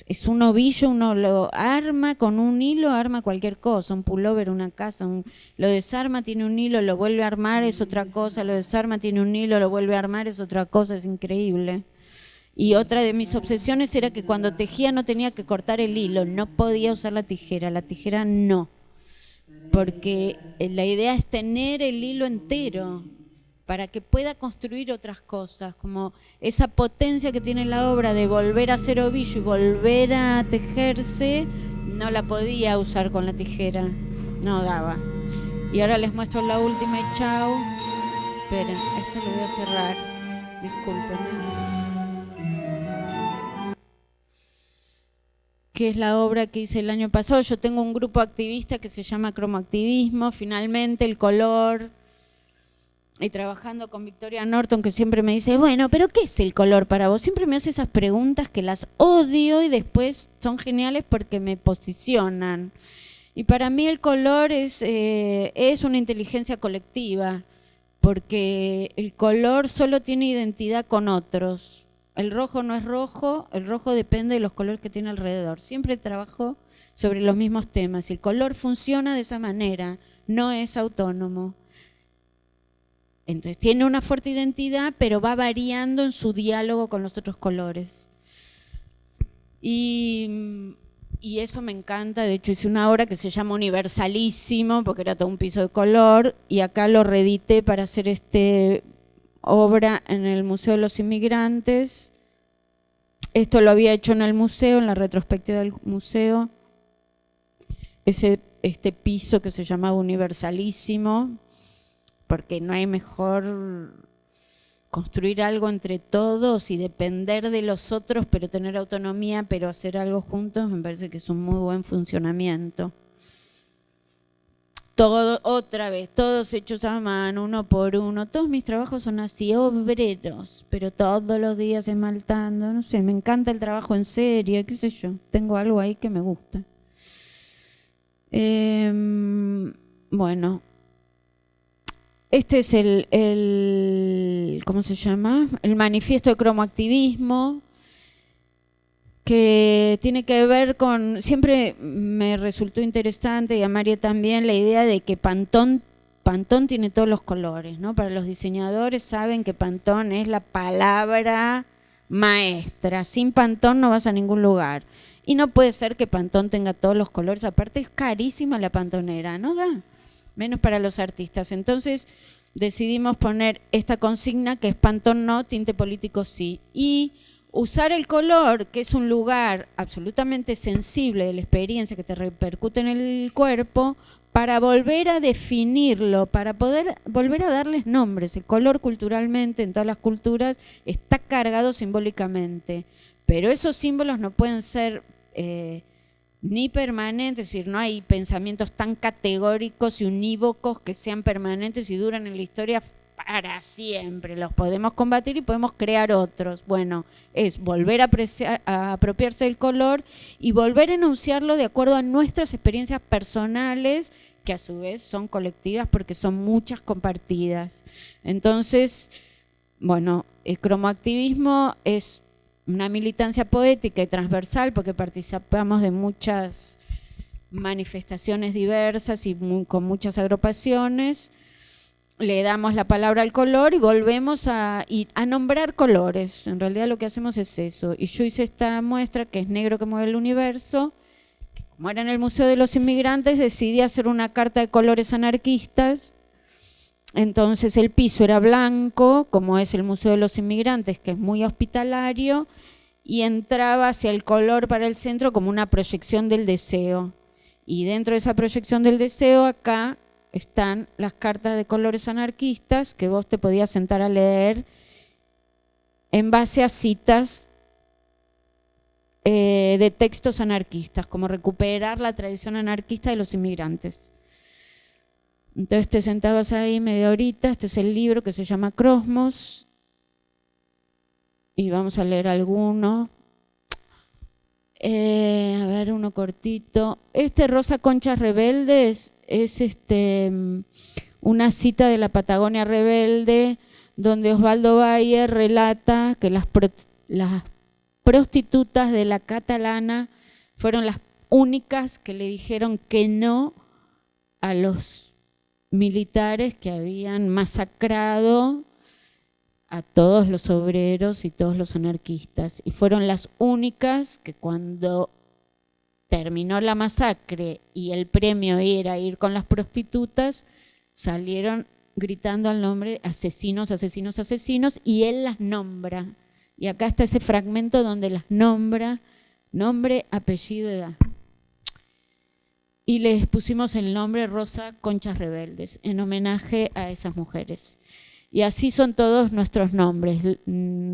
es un ovillo, uno lo arma con un hilo, arma cualquier cosa, un pullover, una casa, lo desarma, tiene un hilo, lo vuelve a armar, es otra cosa, lo desarma, tiene un hilo, lo vuelve a armar, es otra cosa, es increíble. Y otra de mis obsesiones era que cuando tejía no tenía que cortar el hilo, no podía usar la tijera no, porque la idea es tener el hilo entero, para que pueda construir otras cosas, como esa potencia que tiene la obra de volver a hacer ovillo y volver a tejerse, no la podía usar con la tijera, no daba. Y ahora les muestro la última y chao. Esperen, esto lo voy a cerrar, disculpen. Que es la obra que hice el año pasado. Yo tengo un grupo activista que se llama Cromoactivismo, finalmente el color. Y trabajando con Victoria Norton, que siempre me dice, bueno, pero ¿qué es el color para vos? Siempre me hace esas preguntas que las odio y después son geniales porque me posicionan. Y para mí el color es una inteligencia colectiva, porque el color solo tiene identidad con otros. El rojo no es rojo, el rojo depende de los colores que tiene alrededor. Siempre trabajo sobre los mismos temas. Y el color funciona de esa manera, no es autónomo. Entonces tiene una fuerte identidad, pero va variando en su diálogo con los otros colores. Y eso me encanta. De hecho hice una obra que se llama Universalísimo, porque era todo un piso de color, y acá lo reedité para hacer esta obra en el Museo de los Inmigrantes. Esto lo había hecho en el museo, en la retrospectiva del museo. Este piso que se llamaba Universalísimo, porque no hay mejor construir algo entre todos y depender de los otros, pero tener autonomía, pero hacer algo juntos, me parece que es un muy buen funcionamiento. Todo, otra vez, todos hechos a mano, uno por uno. Todos mis trabajos son así, obreros, pero todos los días esmaltando. No sé, me encanta el trabajo en serie, qué sé yo. Tengo algo ahí que me gusta. Bueno. Este es ¿cómo se llama? El manifiesto de cromoactivismo, que tiene que ver con, siempre me resultó interesante, y a María también, la idea de que Pantone tiene todos los colores, ¿no? Para los diseñadores saben que Pantone es la palabra maestra. Sin Pantone no vas a ningún lugar. Y no puede ser que Pantone tenga todos los colores, aparte es carísima la pantonera, ¿no da? Menos para los artistas. Entonces decidimos poner esta consigna que es Pantone no, tinte político sí. Y usar el color, que es un lugar absolutamente sensible de la experiencia que te repercute en el cuerpo, para volver a definirlo, para poder volver a darles nombres. El color culturalmente, en todas las culturas, está cargado simbólicamente. Pero esos símbolos no pueden ser ni permanentes, es decir, no hay pensamientos tan categóricos y unívocos que sean permanentes y duran en la historia para siempre. Los podemos combatir y podemos crear otros. Bueno, es volver a apropiarse del color y volver a enunciarlo de acuerdo a nuestras experiencias personales, que a su vez son colectivas porque son muchas compartidas. Entonces, bueno, el cromoactivismo es una militancia poética y transversal porque participamos de muchas manifestaciones diversas y con muchas agrupaciones. Le damos la palabra al color y volvemos a nombrar colores. En realidad lo que hacemos es eso. Y yo hice esta muestra que es Negro que mueve el universo. Como era en el Museo de los Inmigrantes, decidí hacer una carta de colores anarquistas. Entonces el piso era blanco, como es el Museo de los Inmigrantes, que es muy hospitalario, y entraba hacia el color para el centro como una proyección del deseo. Y dentro de esa proyección del deseo, acá están las cartas de colores anarquistas que vos te podías sentar a leer en base a citas de textos anarquistas, como recuperar la tradición anarquista de los inmigrantes. Entonces te sentabas ahí media horita, este es el libro que se llama Crosmos, y vamos a leer alguno. A ver, uno cortito. Rosa Conchas Rebeldes es una cita de la Patagonia Rebelde, donde Osvaldo Bayer relata que las prostitutas de la Catalana fueron las únicas que le dijeron que no a los militares que habían masacrado a todos los obreros y todos los anarquistas. Y fueron las únicas que cuando terminó la masacre y el premio era ir con las prostitutas, salieron gritando al nombre asesinos, asesinos, asesinos, y él las nombra. Y acá está ese fragmento donde las nombra, nombre, apellido, edad. Y les pusimos el nombre Rosa Conchas Rebeldes, en homenaje a esas mujeres. Y así son todos nuestros nombres.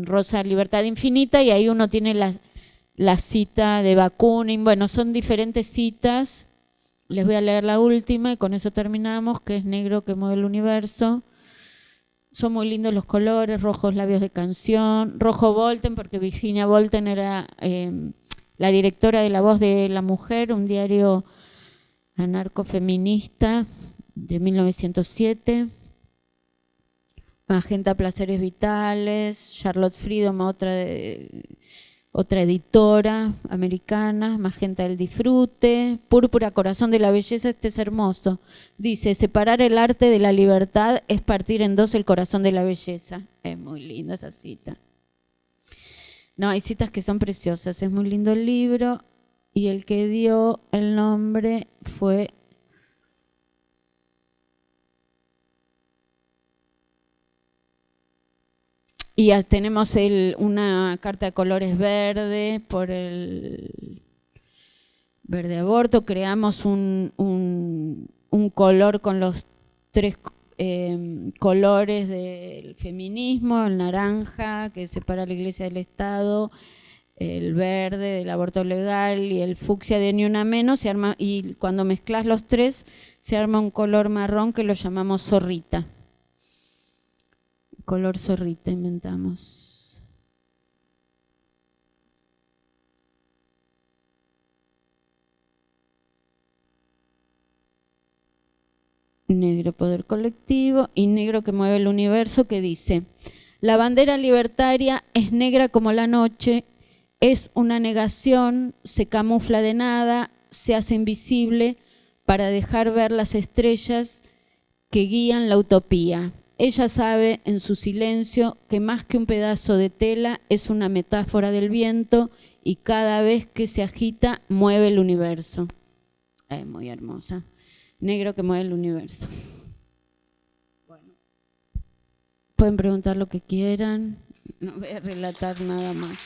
Rosa Libertad Infinita, y ahí uno tiene la cita de Bakunin. Bueno, son diferentes citas. Les voy a leer la última y con eso terminamos, que es Negro que mueve el universo. Son muy lindos los colores, rojos labios de canción, rojo Volten, porque Virginia Volten era la directora de La Voz de la Mujer, un diario anarcofeminista de 1907. Magenta Placeres Vitales, Charlotte Freedom, otra editora americana, Magenta del Disfrute, Púrpura Corazón de la Belleza, este es hermoso. Dice, separar el arte de la libertad es partir en dos el corazón de la belleza. Es muy linda esa cita. No, hay citas que son preciosas, es muy lindo el libro, y el que dio el nombre fue... Y ya tenemos una carta de colores verde por el verde aborto. Creamos un color con los tres colores del feminismo, el naranja que separa la Iglesia del Estado, el verde del aborto legal y el fucsia de Ni Una Menos, se arma, y cuando mezclas los tres se arma un color marrón que lo llamamos zorrita. Color zorrita inventamos. Negro poder colectivo y negro que mueve el universo, que dice: la bandera libertaria es negra como la noche, es una negación, se camufla de nada, se hace invisible para dejar ver las estrellas que guían la utopía. Ella sabe en su silencio que más que un pedazo de tela es una metáfora del viento y cada vez que se agita mueve el universo. Es muy hermosa. Negro que mueve el universo. Bueno, pueden preguntar lo que quieran, no voy a relatar nada más.